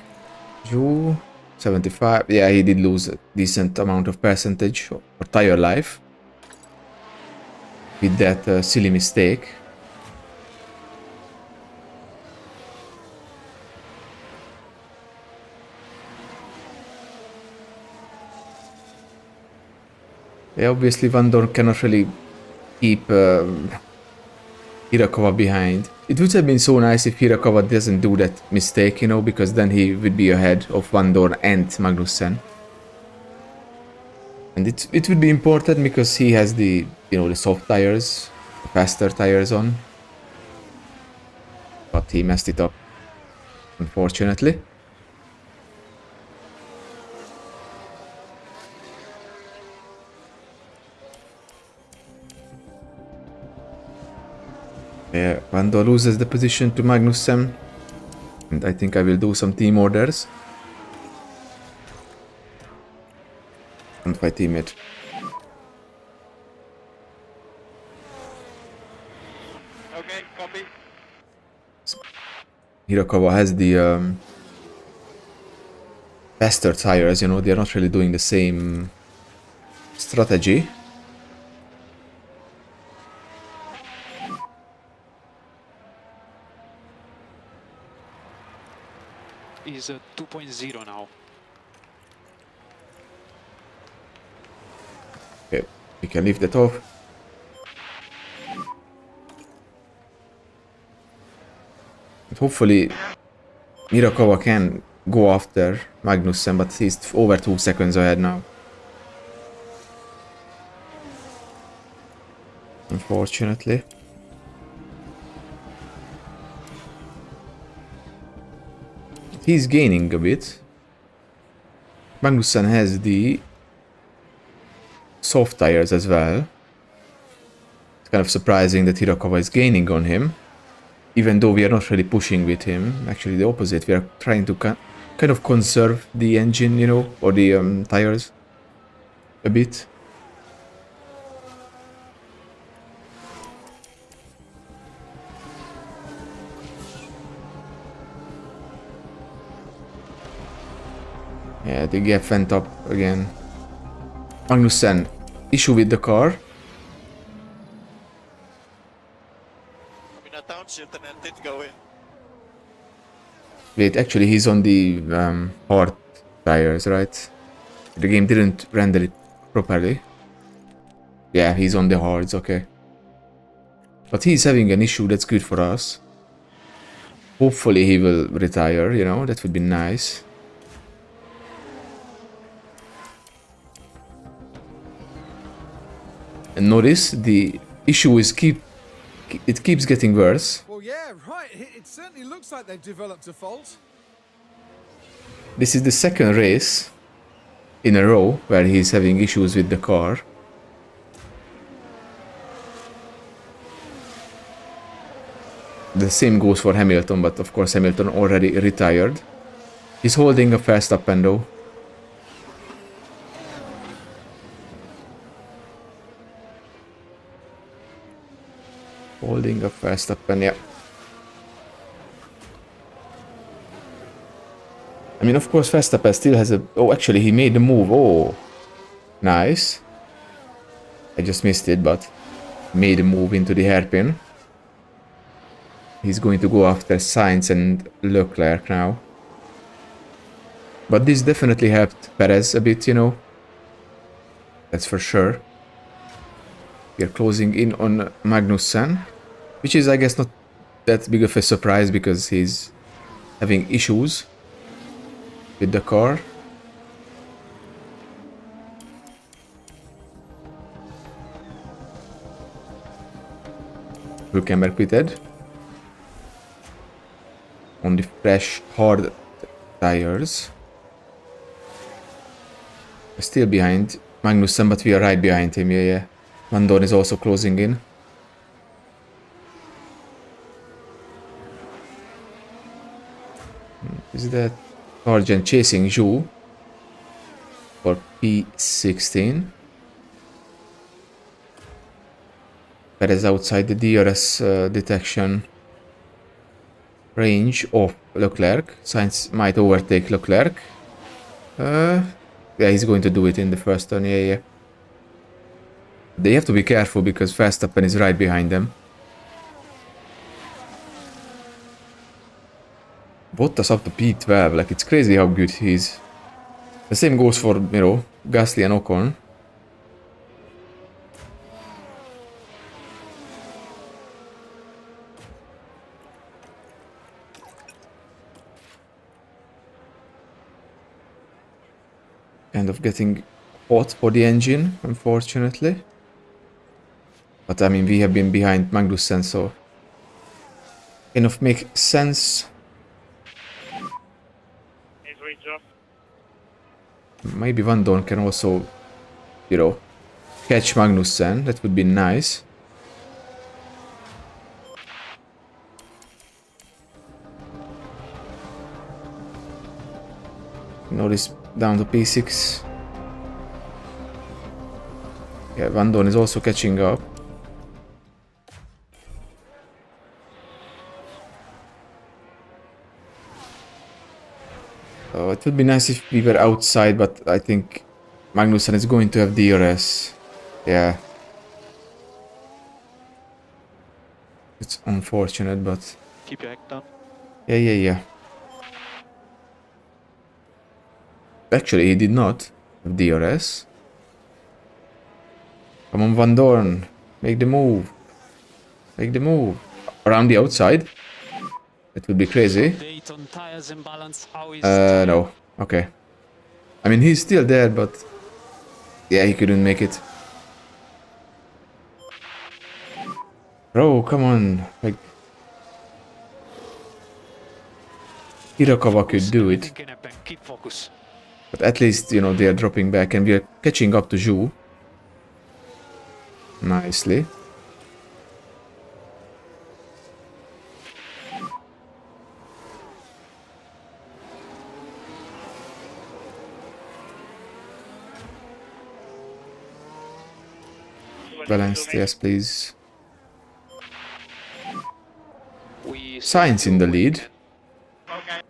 Zhu, 75. Yeah, he did lose a decent amount of percentage or tire life with that silly mistake. Yeah, obviously Van Dorn cannot really keep Hirakawa behind. It would have been so nice if Hirakawa doesn't do that mistake, you know, because then he would be ahead of Van Dorn and Magnussen. And it would be important because he has the, you know, the soft tires, the faster tires on. But he messed it up, unfortunately. Yeah, Van Dorn loses the position to Magnussen. And I think I will do some team orders. And my teammate. Okay, copy. Hirakawa has the faster tires, you know, they're not really doing the same strategy. Is 2.0 now. Okay, we can leave that off. And hopefully Hirakawa can go after Magnussen, but he's over 2 seconds ahead now. Unfortunately. He's gaining a bit. Magnussen has the soft tires as well. It's kind of surprising that Hirakawa is gaining on him. Even though we are not really pushing with him. Actually the opposite. We are trying to kind of conserve the engine, you know, or the tires a bit. Yeah, the gap went up again. Magnussen, issue with the car. I'm in a downshift and then did go in. Wait, actually he's on the hard tires, right? The game didn't render it properly. Yeah, he's on the hards, okay. But he's having an issue that's good for us. Hopefully he will retire, you know, that would be nice. And notice the issue is it keeps getting worse. Well, yeah, right. It certainly looks like they've developed a fault. This is the second race in a row where he's having issues with the car. The same goes for Hamilton, but of course Hamilton already retired. He's holding a Verstappen though. Holding a Verstappen, yeah. I mean, of course Verstappen still has a... Oh, actually he made the move. Oh, nice. I just missed it, but made a move into the hairpin. He's going to go after Sainz and Leclerc now. But this definitely helped Perez a bit, you know. That's for sure. We are closing in on Magnussen. Which is, I guess, not that big of a surprise because he's having issues with the car. Hülkenberg pitted. On the fresh, hard tires. Still behind Magnussen, but we are right behind him. Yeah, yeah. Van Dorn is also closing in. Is that Sargent chasing Zhu for P16? Perez outside the DRS detection range of Leclerc. Sainz might overtake Leclerc. Yeah, he's going to do it in the first turn. Yeah, yeah. They have to be careful because Verstappen is right behind them. Bottas up to P12. Like, it's crazy how good he is. The same goes for, you know, Gasly and Ocon. Kind of getting hot for the engine, unfortunately. But I mean, we have been behind Magnussen, so kind of makes sense. He's reached off. Maybe Van Dorn can also, you know, catch Magnussen. That would be nice. Notice down to P6. Yeah, Van Dorn is also catching up. It would be nice if we were outside, but I think Magnussen is going to have DRS. Yeah. It's unfortunate, but... Keep your head down. Yeah, yeah, yeah. Actually, he did not have DRS. Come on, Van Dorn. Make the move. Make the move. Around the outside. It would be crazy. Update on tires imbalance. How is No. Okay. I mean, he's still there, but... Yeah, he couldn't make it. Bro, come on. Like... Hirakawa could do it. Keep focus. But at least, you know, they are dropping back and we are catching up to Zhu. Nicely. Balanced, yes, please. Sainz in the lead. Okay.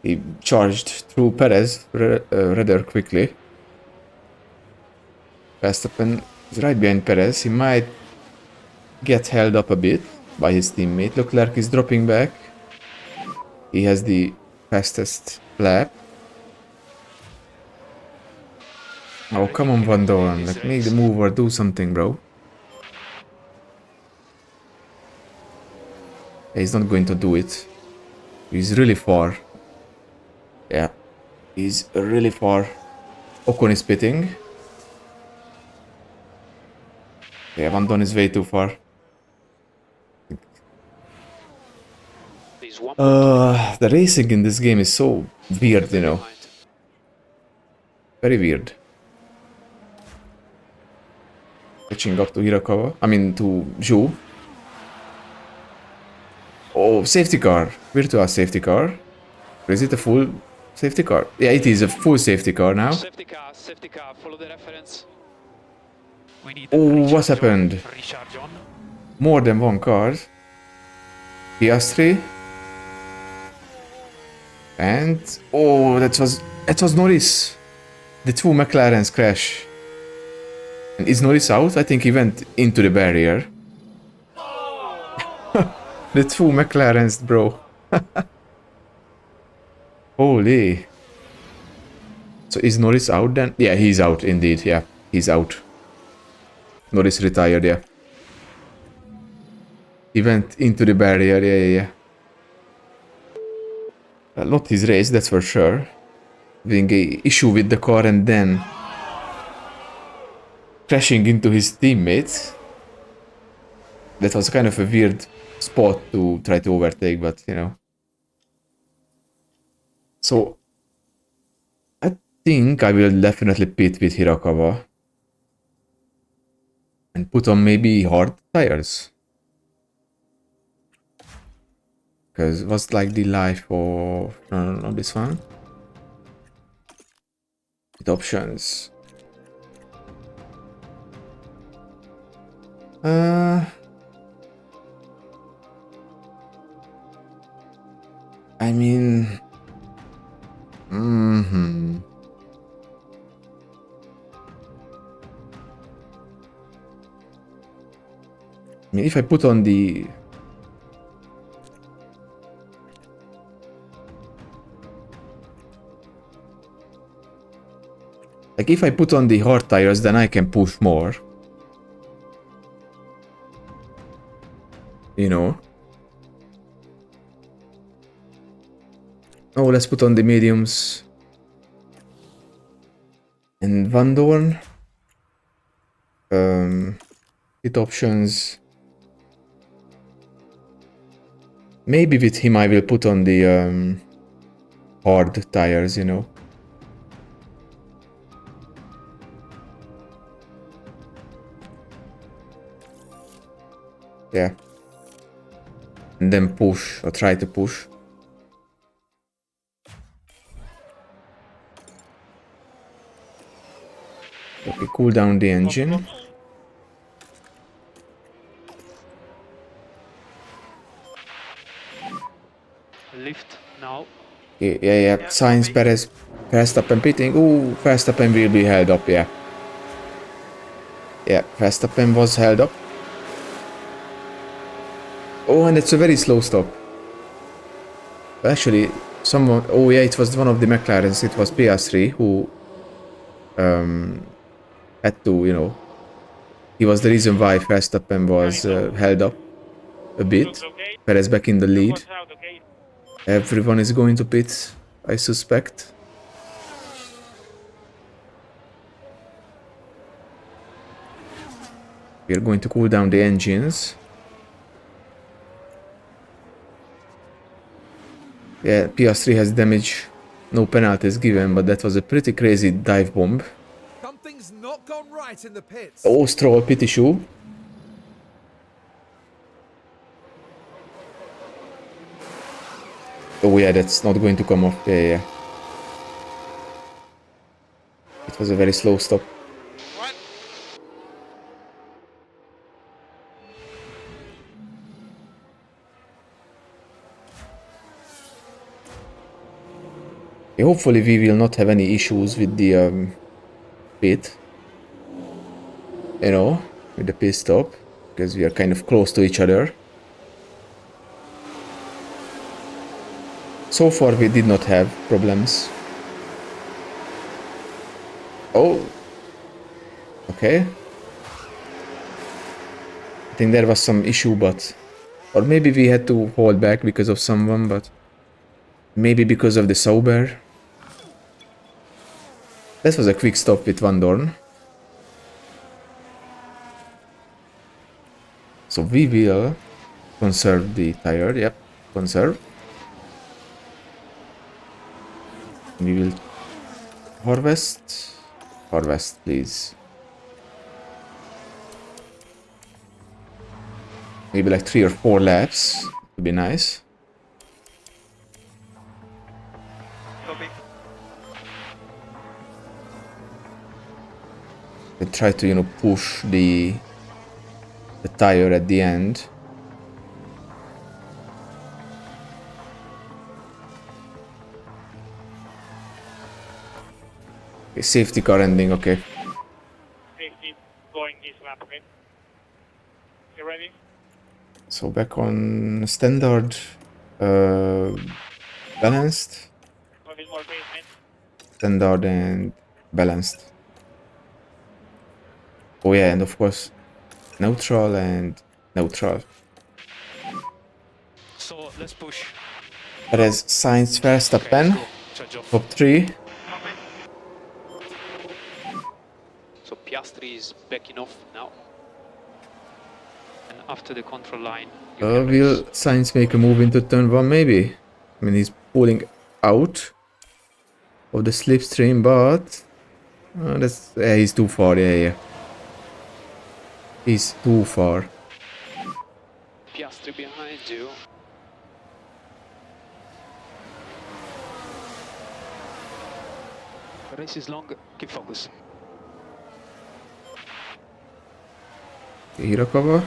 He charged through Perez rather quickly. Verstappen is right behind Perez. He might get held up a bit by his teammate. Leclerc is dropping back. He has the fastest lap. Oh, come on, Van Dorn. Like, make the move or do something, bro. He's not going to do it. He's really far. Yeah. He's really far. Ocon is pitting. Yeah, Van Dorn is way too far. The racing in this game is so weird, you know. Very weird. Catching up to Hirakawa. I mean, to Zhu. Oh, safety car. Virtual safety car. Or is it a full safety car? Yeah, it is a full safety car now. Safety car, follow the reference. We need Oh, what happened? recharge on. More than one car. Piastri. And oh, that was Norris. The two McLarens crash. And is Norris out? I think he went into the barrier. The two McLarens, bro. Holy. So is Norris out then? Yeah, he's out indeed. Yeah, he's out. Norris retired, yeah. He went into the barrier, yeah. Not his race, that's for sure. Having an issue with the car and then crashing into his teammates. That was kind of a weird spot to try to overtake, but you know. So think I will definitely pit with Hirakawa. And put on maybe hard tires. Because what's like the life of... No, this one. With options. I mean... I mean, if I put on the... Like, if I put on the hard tires, then I can push more. You know? Oh, let's put on the mediums. And Van Dorn. Hit options. Maybe with him I will put on the hard tires, you know. Yeah. And then push, or try to push. Okay, cool down the engine. Lift now. Yeah. Sainz, Perez, Verstappen pitting. Ooh, Verstappen will be held up, yeah. Yeah, Verstappen was held up. Oh, and it's a very slow stop. Actually, someone... Oh yeah, it was one of the McLarens. It was PS3 who... had to, you know... He was the reason why Verstappen was held up a bit. Perez back in the lead. Everyone is going to pit, I suspect. We are going to cool down the engines. Yeah, PS3 has damage. No penalties given, but that was a pretty crazy dive bomb. Something's not gone right in the pits. Oh, Stroll pit issue. Oh yeah, that's not going to come off. Yeah. It was a very slow stop. What? Yeah, hopefully we will not have any issues with the pit. You know, with the pit stop. Because we are kind of close to each other. So far we did not have problems. Oh. Okay. I think there was some issue, but... Or maybe we had to hold back because of someone, but... Maybe because of the Sauber. That was a quick stop with Van Dorn. So we will conserve the tire. Yep, conserve. We will harvest. Harvest, please. Maybe like 3 or 4 laps would be nice. Copy. We try to, you know, push the tire at the end. Okay, safety car ending, okay. Safety going this lap, okay? You ready? So back on standard, balanced, A bit more pace, man. standard and balanced. Oh yeah, and of course, neutral and neutral. So let's push. Perez, Sainz, Verstappen, Okay, let's go. Charge off. top 3. So Piastri is backing off now. And after the control line, you can Will race. Sainz make a move into turn 1 maybe? I mean, he's pulling out. of the slipstream, but he's too far. Yeah. He's too far. Piastri behind you. Race is long, keep focus. Hero cover.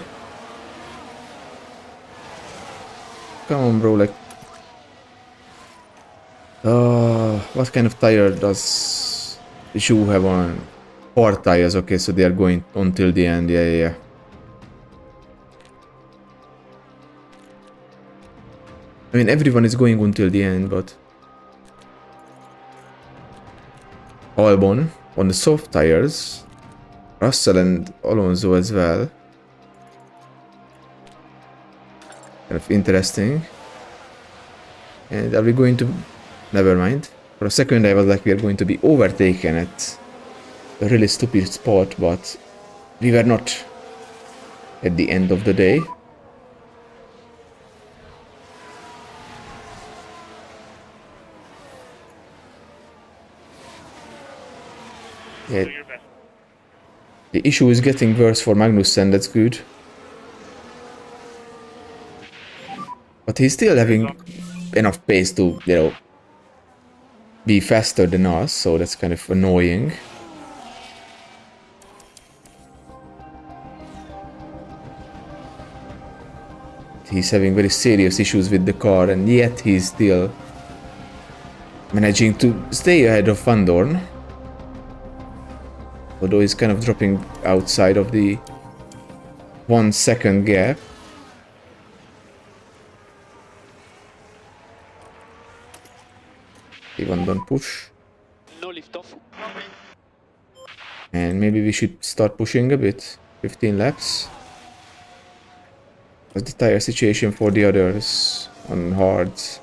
Come on, bro. Like, what kind of tire does the shoe have on? 4 tires. Okay, so they are going until the end. Yeah. I mean, everyone is going until the end, but Albon on the soft tires. Russell and Alonso as well. Kind of interesting. And are we going to... Never mind. For a second I was like we are going to be overtaken at a really stupid spot, but we were not at the end of the day. Yeah, Do your best. the issue is getting worse for Magnussen, that's good. But he's still having enough pace to, you know, be faster than us, so that's kind of annoying. He's having very serious issues with the car, and yet he's still managing to stay ahead of Van Dorn. Although he's kind of dropping outside of the 1 second gap. Even don't push. No lift off. And maybe we should start pushing a bit. 15 laps. What's the tire situation for the others on hards?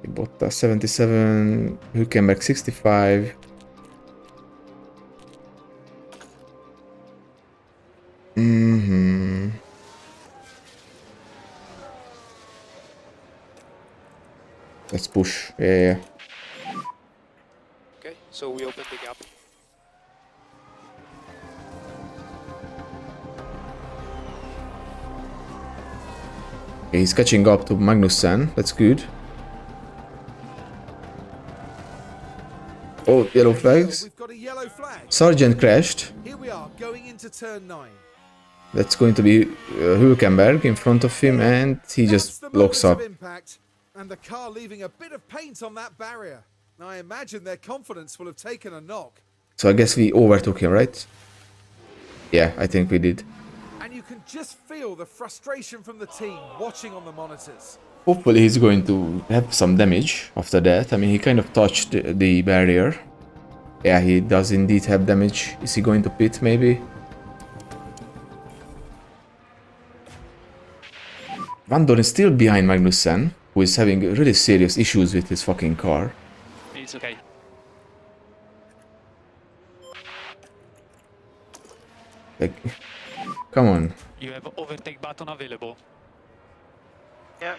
Bottas 77, Hülkenberg 65. Let's push. Yeah. Okay, so we open the gap. Okay, he's catching up to Magnussen. That's good. Oh, yellow flags. We've got a yellow flag. Sargent crashed. Here we are going into turn 9. That's going to be Hülkenberg in front of him, and he just That's the locks moment up. of impact, and the car leaving a bit of paint on that barrier. I imagine their confidence will have taken a knock. So I guess we overtook him, right? Yeah, I think we did. And you can just feel the frustration from the team watching on the monitors. Hopefully he's going to have some damage after that. I mean, he kind of touched the barrier. Yeah, he does indeed have damage. Is he going to pit, maybe? Van Dorn is still behind Magnussen, who is having really serious issues with his fucking car. It's okay. Like, come on. You have overtake button available. Yeah.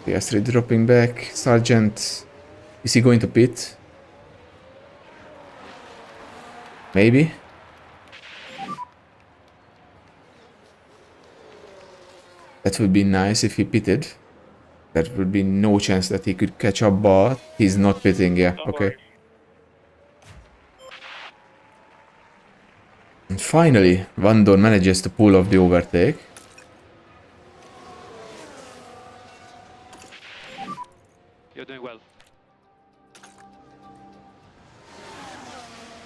Piastri dropping back. Sargent. Is he going to pit? Maybe. That would be nice if he pitted. There would be no chance that he could catch up, but he's not pitting. Yeah, okay. And finally, Van Dorn manages to pull off the overtake. You're doing well.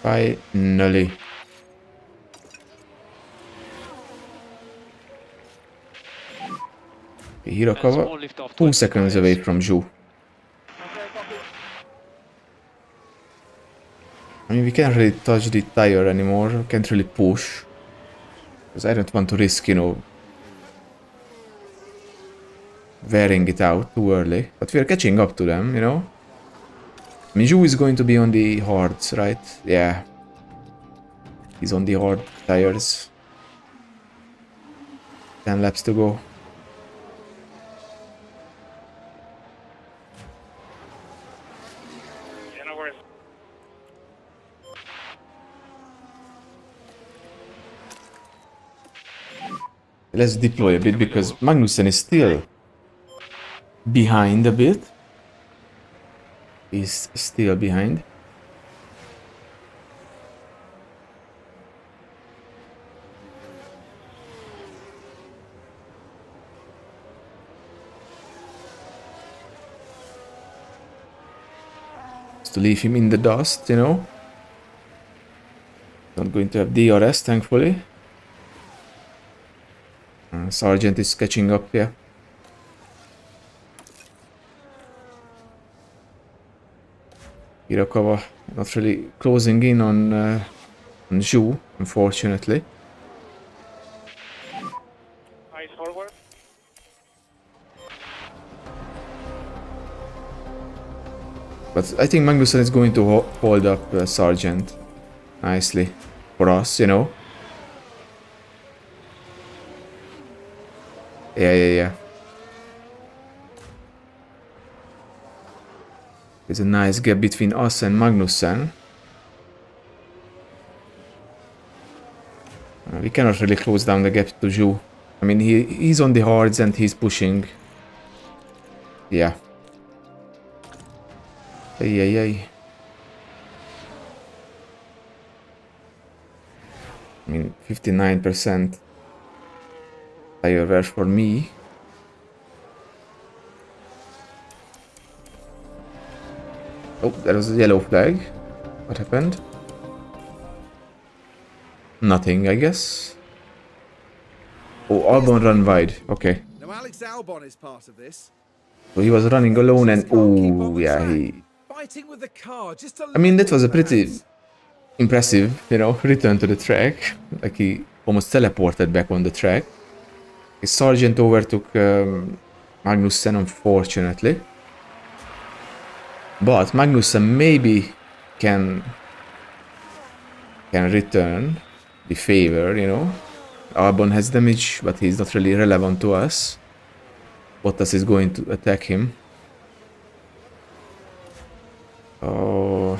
Finally. Hero cover. Small lift off 2 seconds away from Zhou. I mean, we can't really touch the tire anymore. We can't really push. Because I don't want to risk, you know, wearing it out too early. But we are catching up to them, you know. I mean, Zhou is going to be on the hards, right? Yeah. He's on the hard tires. 10 laps to go. Yeah, no worries. Let's deploy a bit because Magnussen is still behind a bit. He's still behind. Just to leave him in the dust, you know. Not going to have DRS, thankfully. Sargent is catching up here. Hirakawa not really closing in on Zhu, unfortunately. Eyes forward. But I think Magnussen is going to hold up Sargent nicely for us, you know. Yeah. There's a nice gap between us and Magnussen. We cannot really close down the gap to Zhu. I mean, he's on the hards and he's pushing. Yeah. Ay. I mean, 59% tire wear for me. Oh, there was a yellow flag. What happened? Nothing, I guess. Oh, Albon run wide. Okay. Now Alex Albon is part of this. So he was running alone and Just can't keep on oh the yeah, track. Fighting with the car just a I mean, that little was a bit, pretty perhaps. impressive, you know, return to the track. Like he almost teleported back on the track. His Sargent overtook Magnussen, unfortunately. But Magnussen maybe can return the favor, you know. Albon has damage, but he's not really relevant to us. Bottas is going to attack him. Oh.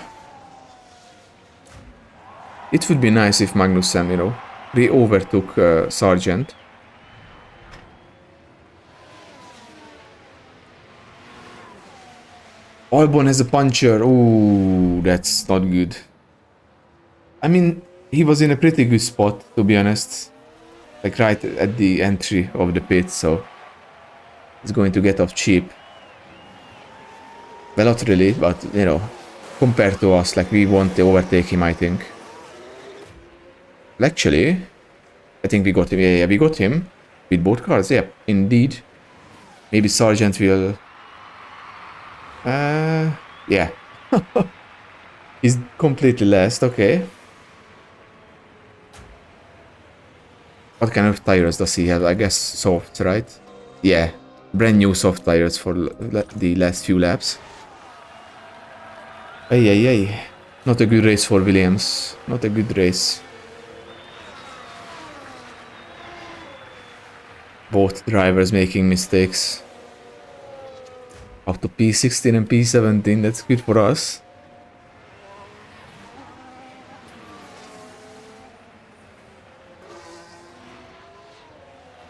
It would be nice if Magnussen, you know, re-overtook Sargent. Albon has a puncher. Ooh, that's not good. I mean, he was in a pretty good spot, to be honest. Like right at the entry of the pit, so he's going to get off cheap. Well, not really, but, you know, compared to us, like, we want to overtake him, I think. Well, actually, I think we got him. Yeah, we got him. With both cars, yeah, indeed. Maybe Sargent will... yeah. He's completely last, okay. What kind of tires does he have? I guess soft, right? Yeah, brand new soft tires for the last few laps. Ay. Not a good race for Williams. Not a good race. Both drivers making mistakes. Up to P16 and P17, that's good for us.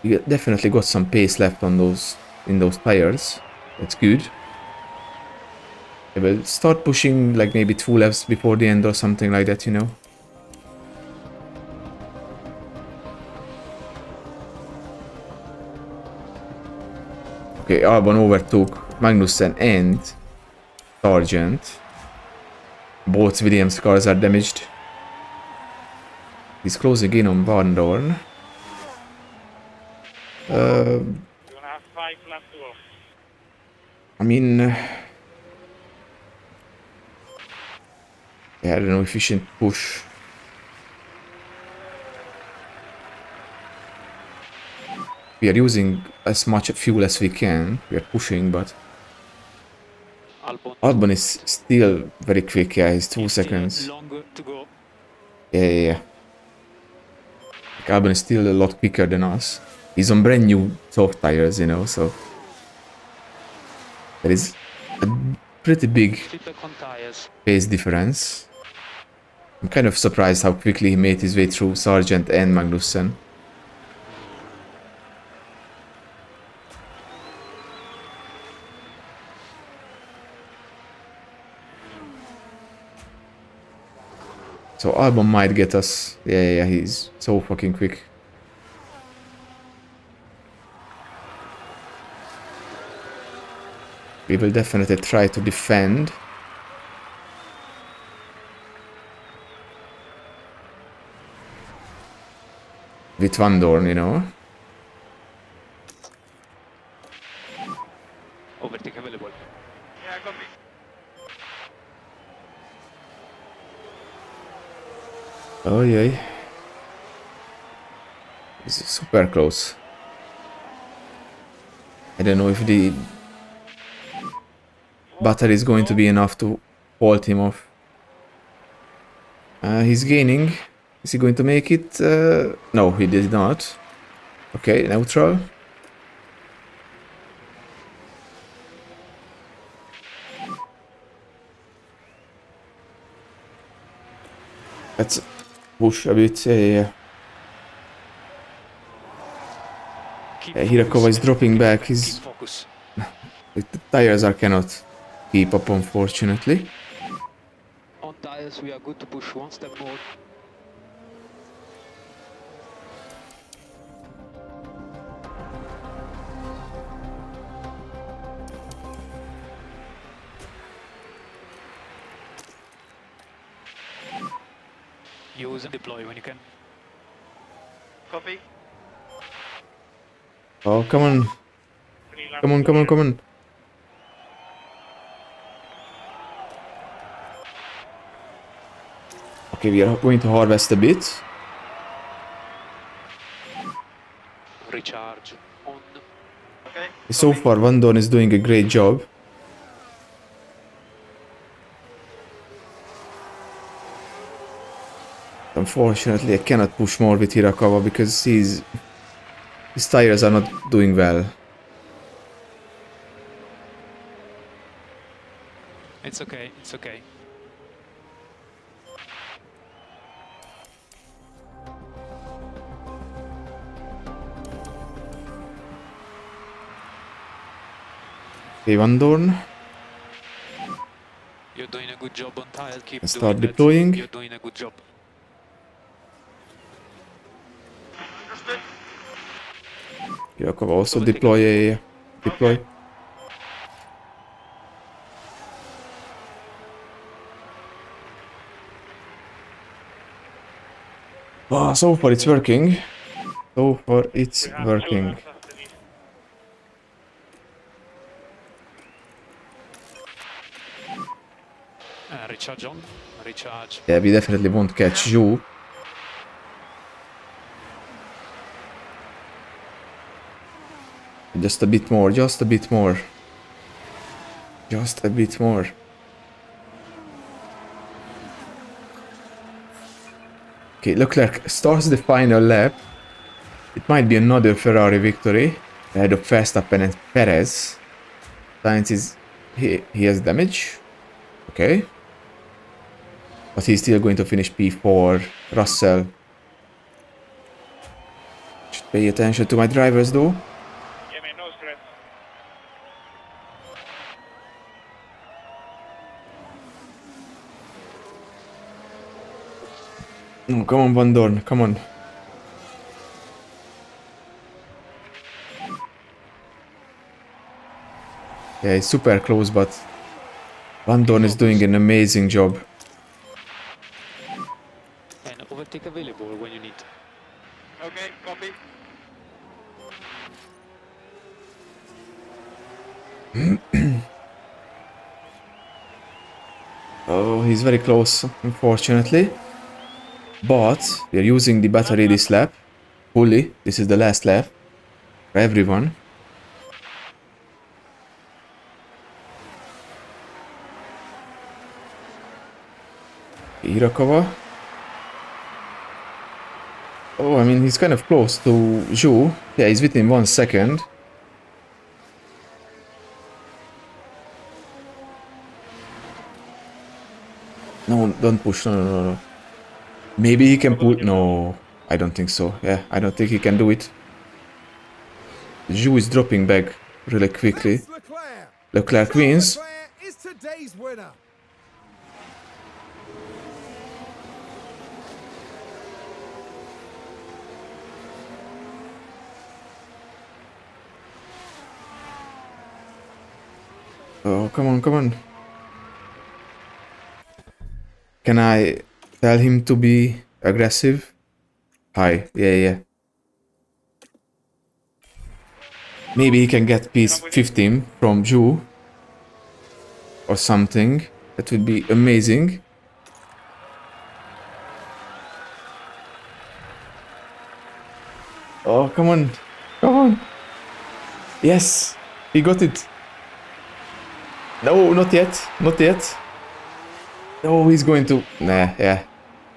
We definitely got some pace left on in those tires. That's good. I will start pushing like maybe 2 laps before the end or something like that, you know. Okay, Albon overtook Magnussen and Sargent. Both Williams cars are damaged. He's closing in on Van Dorn. You're gonna have 5 laps to go. I mean... yeah, I don't know if we should push. We are using as much fuel as we can. We are pushing, but... Albon is still very quick, yeah, he's 2 seconds. Longer to go. Yeah. Like, Albon is still a lot quicker than us. He's on brand new soft tires, you know, so there is a pretty big Feedback on tires. pace difference. I'm kind of surprised how quickly he made his way through Sargent and Magnussen. So Albon might get us. Yeah, he's so fucking quick. We will definitely try to defend. With Van Dorn, you know. Overtake available. Yeah, copy. Oh yeah. This is super close. I don't know if the battery is going to be enough to hold him off. He's gaining. Is he going to make it? No, he did not. Okay, neutral. Let's push a bit. Yeah. Keep Hirakova focus, is dropping back. keep His focus. the tires are cannot keep up, unfortunately. On tires, we are good to push one step more. Use and deploy when you can. Copy. Oh, come on. 3 laps Come on, come on, come on. Okay, we are going to harvest a bit. Recharge on. Okay. So far, Van Dorn is doing a great job. Unfortunately, I cannot push more with Hirakawa because his tires are not doing well. It's okay, it's okay. Okay, Van Dorn. You're doing a good job on tires. Keep Let's doing start that. deploying. You're doing a good job. Understood. Hirakawa also deploy. Deploy. Okay. Ah, so far it's working. So far it's We have 2 working. laps after this. Recharge on. Recharge. Yeah, we definitely won't catch you. Just a bit more, just a bit more. Just a bit more. Okay, Leclerc starts the final lap. It might be another Ferrari victory ahead of Verstappen and Perez. Sainz is... he has damage. Okay. But he's still going to finish P4. Russell. Should pay attention to my drivers though. Yeah, man, no stress. No, come on, Van Dorn, come on. Yeah, it's super close, but Van Dorn is doing an amazing job. And overtake available when you need. Okay, copy. Oh, he's very close, unfortunately. But we are using the battery this lap. Fully. This is the last lap. For everyone. Hirakawa. Oh, I mean, he's kind of close to Zhu. Yeah, he's within 1 second. No, don't push. No, no, no, no. Maybe he can pull. No, I don't think so. Yeah, I don't think he can do it. Zhu is dropping back really quickly. That's Leclerc. Leclerc Charles wins. Leclerc is today's winner. Oh, come on, come on. Can I tell him to be aggressive? Hi. Yeah, yeah. Maybe he can get piece 15 from Zhu. Or something. That would be amazing. Oh, come on. Come on. Yes. He got it. No, not yet. Not yet. No, he's going to... Nah, yeah.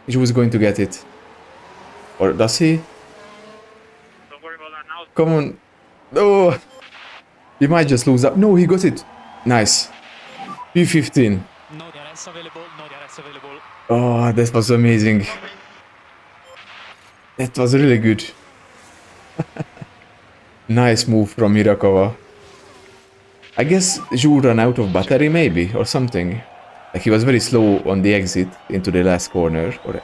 He was going to get it. Or does he? Don't worry about that now. Come on. No. He might just lose up. No, he got it. Nice. P15. No DRS available, no DRS available. Oh, that was amazing. That was really good. Nice move from Hirakawa. I guess Zhu ran out of battery maybe, or something. Like he was very slow on the exit into the last corner, or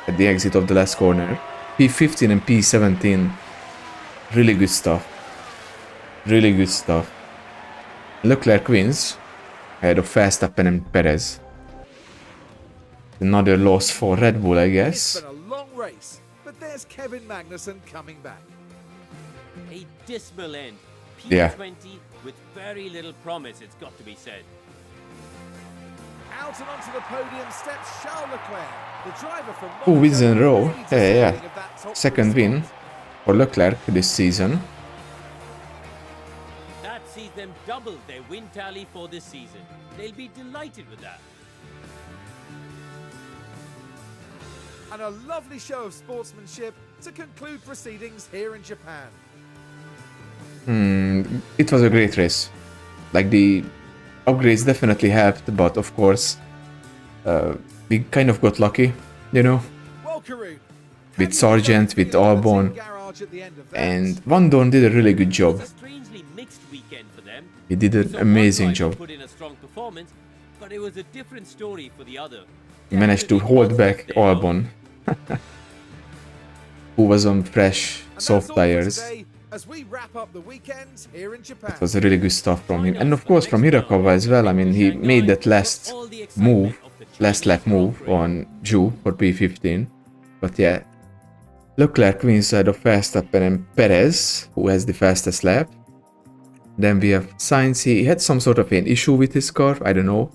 at the exit of the last corner. P15 and P17. Really good stuff. Really good stuff. Leclerc wins ahead of Verstappen and Perez. Another loss for Red Bull, I It's guess. been a long race, but there's Kevin Magnussen coming back. A dismal end. P20 Yeah. with very little promise, it's got to be said. Out and onto the podium steps Charles Leclerc, the driver from Two wins in a row. Monaco, Yeah, yeah. deserving of that top Second three win spot. for Leclerc this season. That sees them double their win tally for this season. They'll be delighted with that. And a lovely show of sportsmanship to conclude proceedings here in Japan. It was a great race. Like the upgrades definitely helped, but of course, we kind of got lucky, you know, Well, Karun, with Sargent, with Albon, and Van Dorn did a really good job. It was a strangely mixed weekend for them. He did an So amazing one driver job. put in a strong performance, but it was a different story for the other. He managed to hold back Albon, who was on fresh, soft tires. As we wrap up the weekend here in Japan. It was a really good stuff from him, and of course from Hirakawa as well. I mean, he made that last move, last lap move on Zhu for P15. But yeah, Leclerc wins ahead of Verstappen and Perez, who has the fastest lap. Then we have Sainz. He had some sort of an issue with his car. I don't know,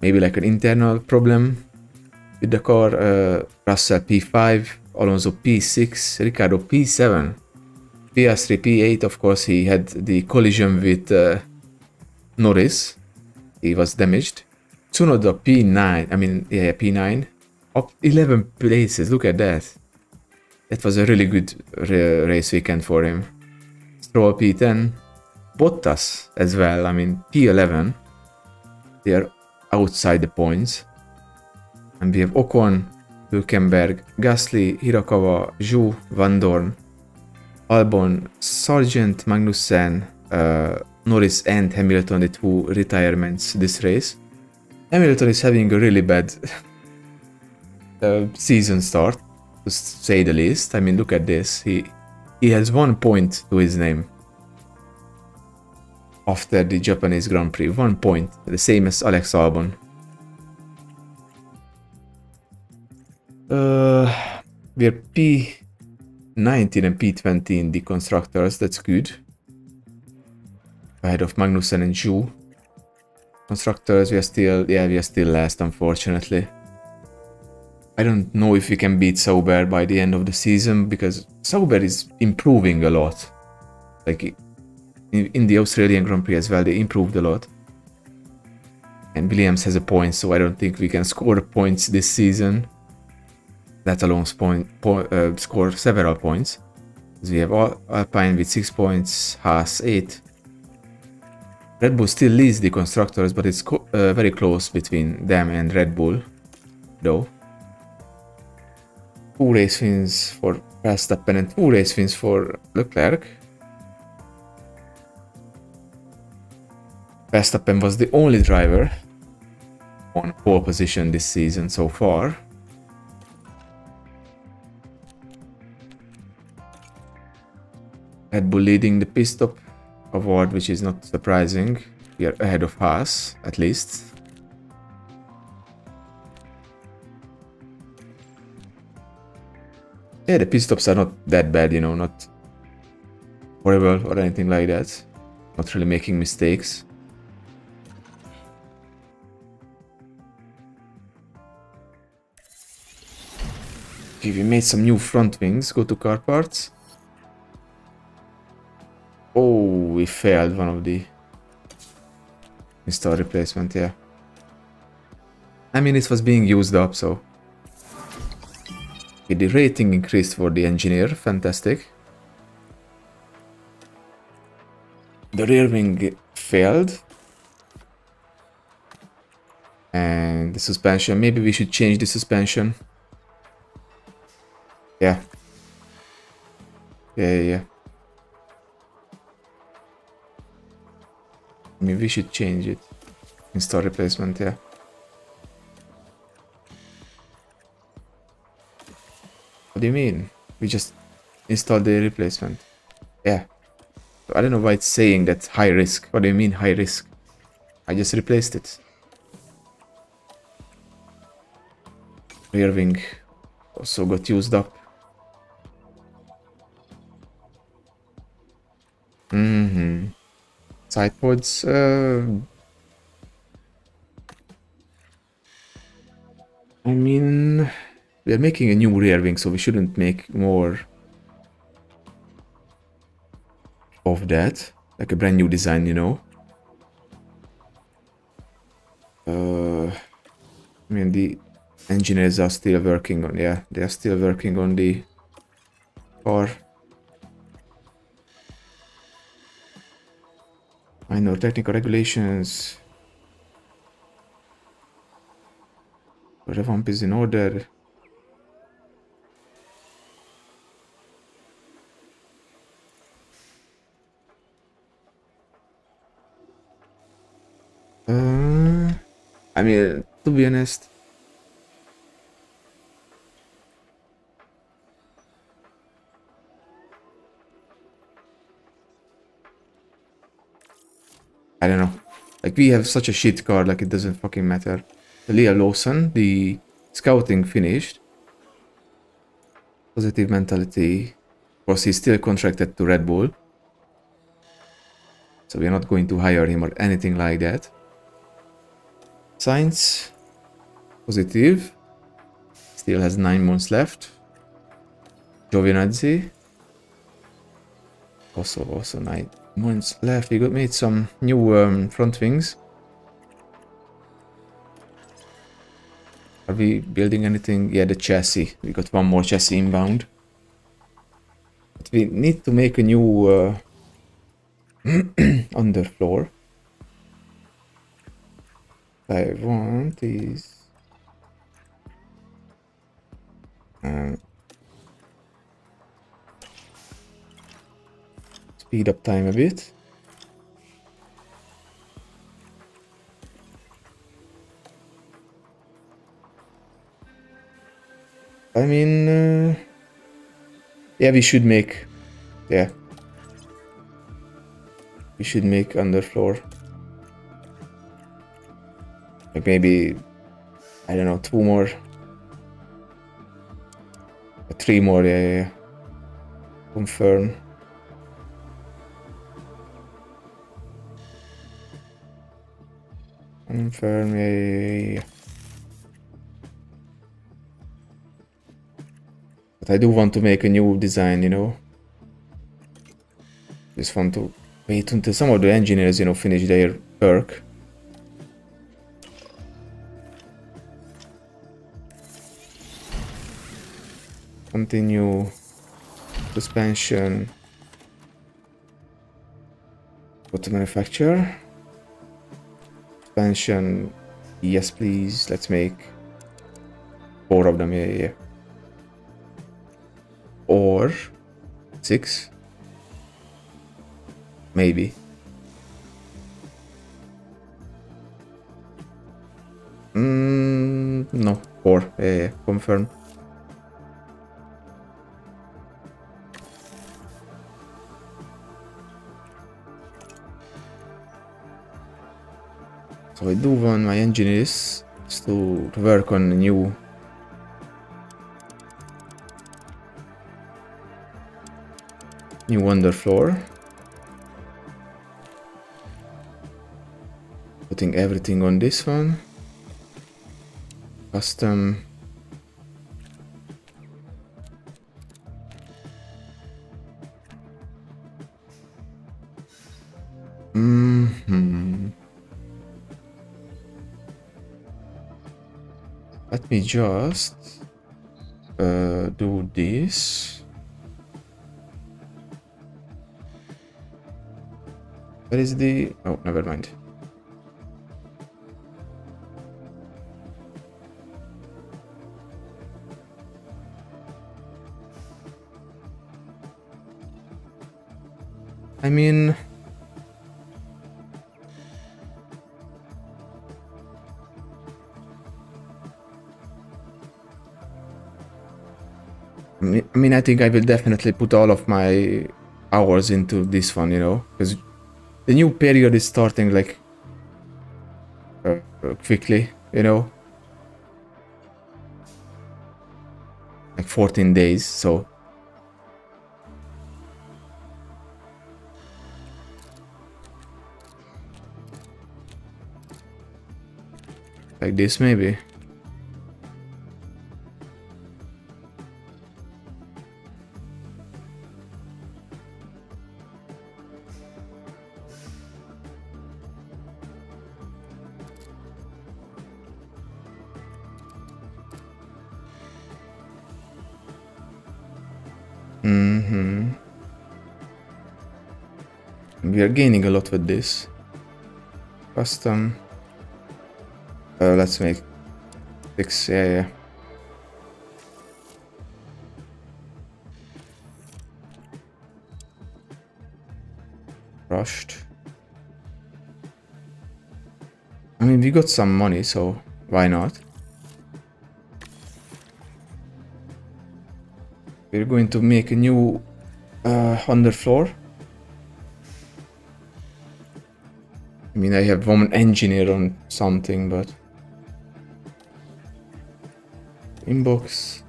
maybe like an internal problem with the car. Russell P5, Alonso P6, Ricciardo P7. Piastri P8, of course, he had the collision with Norris. He was damaged. Tsunoda P9, I mean, yeah, P9. Up 11 places, look at that. That was a really good race weekend for him. Stroll P10. Bottas as well, I mean, P11. They are outside the points. And we have Ocon, Hülkenberg, Gasly, Hirakawa, Zhu, Van Dorn, Albon, Sargent, Magnussen, Norris and Hamilton, the two retirements this race. Hamilton is having a really bad season start, to say the least. I mean, look at this. He has 1 point to his name after the Japanese Grand Prix. 1 point, the same as Alex Albon. We are P19 and P20 in the constructors. That's good. Ahead of Magnussen and Zhu. Constructors, we are still last, unfortunately. I don't know if we can beat Sauber by the end of the season, because Sauber is improving a lot. Like in the Australian Grand Prix as well, they improved a lot. And Williams has a point, so I don't think we can score points this season. that alone score several points. So we have Alpine with 6 points, Haas 8. Red Bull still leads the constructors, but it's very close between them and Red Bull, though. 2 race wins for Verstappen and 2 race wins for Leclerc. Verstappen was the only driver on pole position this season so far. Red Bull leading the pit stop award, which is not surprising. We are ahead of Haas, at least. Yeah, the pit stops are not that bad, you know, not horrible or anything like that. Not really making mistakes. Okay, we made some new front wings. Go to car parts. Oh, we failed one of the install replacement, yeah. I mean, it was being used up, so. Okay, the rating increased for the engineer, fantastic. The rear wing failed. And the suspension, maybe we should change the suspension. Yeah. Yeah. Maybe we should change it. Install replacement, yeah. What do you mean? We just installed the replacement. Yeah. So I don't know why it's saying that high risk. What do you mean high risk? I just replaced it. Rear wing also got used up. Side pods. I mean, we are making a new rear wing, so we shouldn't make more of that. Like a brand new design, you know. I mean, the engineers are still working on, yeah, they are still working on the car. I know technical regulations. Revamp is in order. I mean, to be honest, I don't know. Like, we have such a shit car, like, it doesn't fucking matter. Leah Lawson, the scouting finished. Positive mentality. Of course, he's still contracted to Red Bull. So we're not going to hire him or anything like that. Science. Positive. Still has 9 months left. Giovinazzi. Also 9 months left. We made some new front wings. Are we building anything? Yeah, the chassis. We got one more chassis inbound. But we need to make a new underfloor. I want is speed up time a bit. I mean, yeah, we should make, yeah, we should make underfloor. Like maybe, I don't know, 2 more, 3 more, yeah. Confirm. Confirm, yeah. But I do want to make a new design, you know. Just want to wait until some of the engineers, you know, finish their work. Continue. Suspension. Go to manufacture. Suspension. Yes, please. Let's make 4 of them. Yeah. Or 6. Maybe. No. 4. Yeah. Confirm. So I do want my engineers to work on a new underfloor. Putting everything on this one. Custom. Let me just do this. Where is the... Oh, never mind. I mean... I think I will definitely put all of my hours into this one, you know, because the new period is starting like quickly, you know, like 14 days, so like this maybe. We are gaining a lot with this. Custom. Let's make 6. Yeah. Rushed. I mean, we got some money, so why not? We're going to make a new underfloor. I mean, I have one engineer on something, but inbox.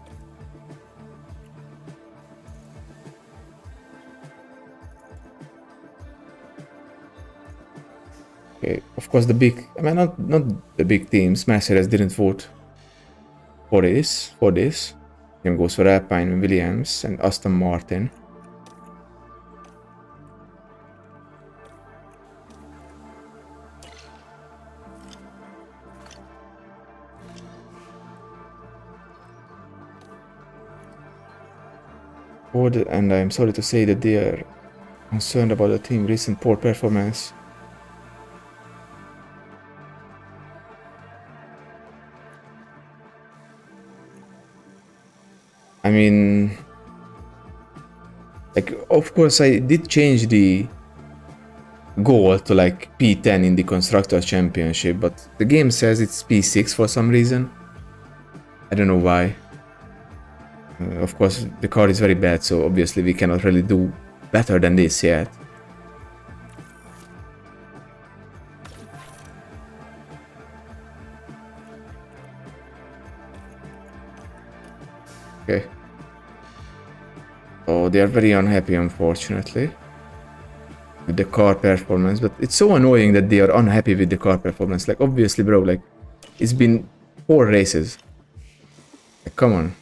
Okay, of course the big, I mean, not the big teams. Mercedes didn't vote for this. Same goes for Alpine, Williams, and Aston Martin. Ford, and I'm sorry to say that they are concerned about the team's recent poor performance. I mean, like, of course I did change the goal to like P10 in the Constructors Championship, but the game says it's P6 for some reason. I don't know why. Of course, the car is very bad, so obviously we cannot really do better than this yet. Okay. Oh, they are very unhappy, unfortunately, with the car performance, but it's so annoying that they are unhappy with the car performance. Like, obviously, bro, like, it's been 4 races. Like, come on.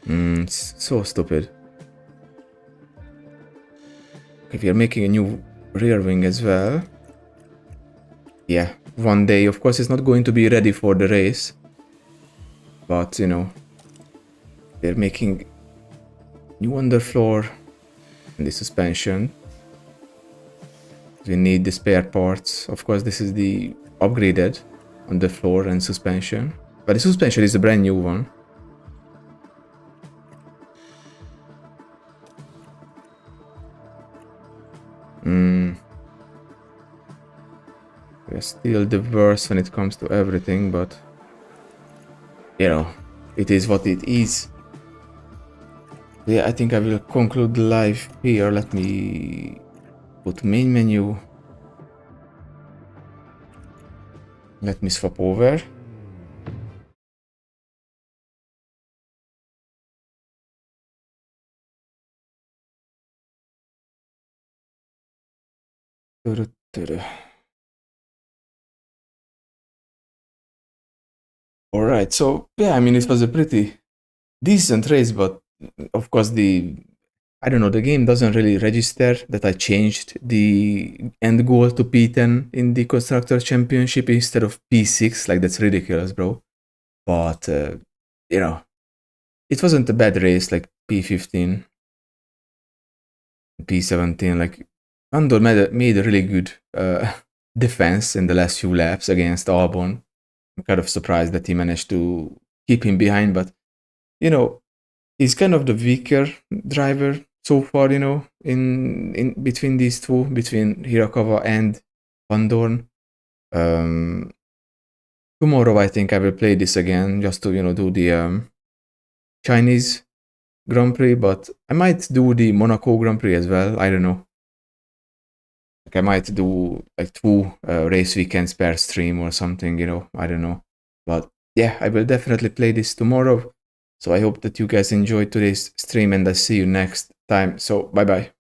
It's so stupid. Okay, we are making a new rear wing as well. yeah, one day, of course, it's not going to be ready for the race, but you know, they're making new underfloor and the suspension. We need the spare parts. Of course, this is the upgraded underfloor and suspension, but the suspension is a brand new one. We're still the worst when it comes to everything, but you know, it is what it is. Yeah, I think I will conclude the live here. Let me put main menu. Let me swap over. All right, so yeah, I mean, it was a pretty decent race, but of course I don't know, the game doesn't really register that I changed the end goal to P10 in the Constructor Championship instead of P6. Like, that's ridiculous, bro. But, you know, it wasn't a bad race, like P15, P17. Like, Andor made a really good defense in the last few laps against Albon. I'm kind of surprised that he managed to keep him behind, but, you know, he's kind of the weaker driver so far, you know, in between these two, between Hirakawa and Van Dorn. Tomorrow I think I will play this again just to, you know, do the Chinese Grand Prix, but I might do the Monaco Grand Prix as well. I don't know. Like, I might do like 2 race weekends per stream or something, you know. I don't know. But yeah, I will definitely play this tomorrow. So I hope that you guys enjoyed today's stream, and I see you next time. So bye bye.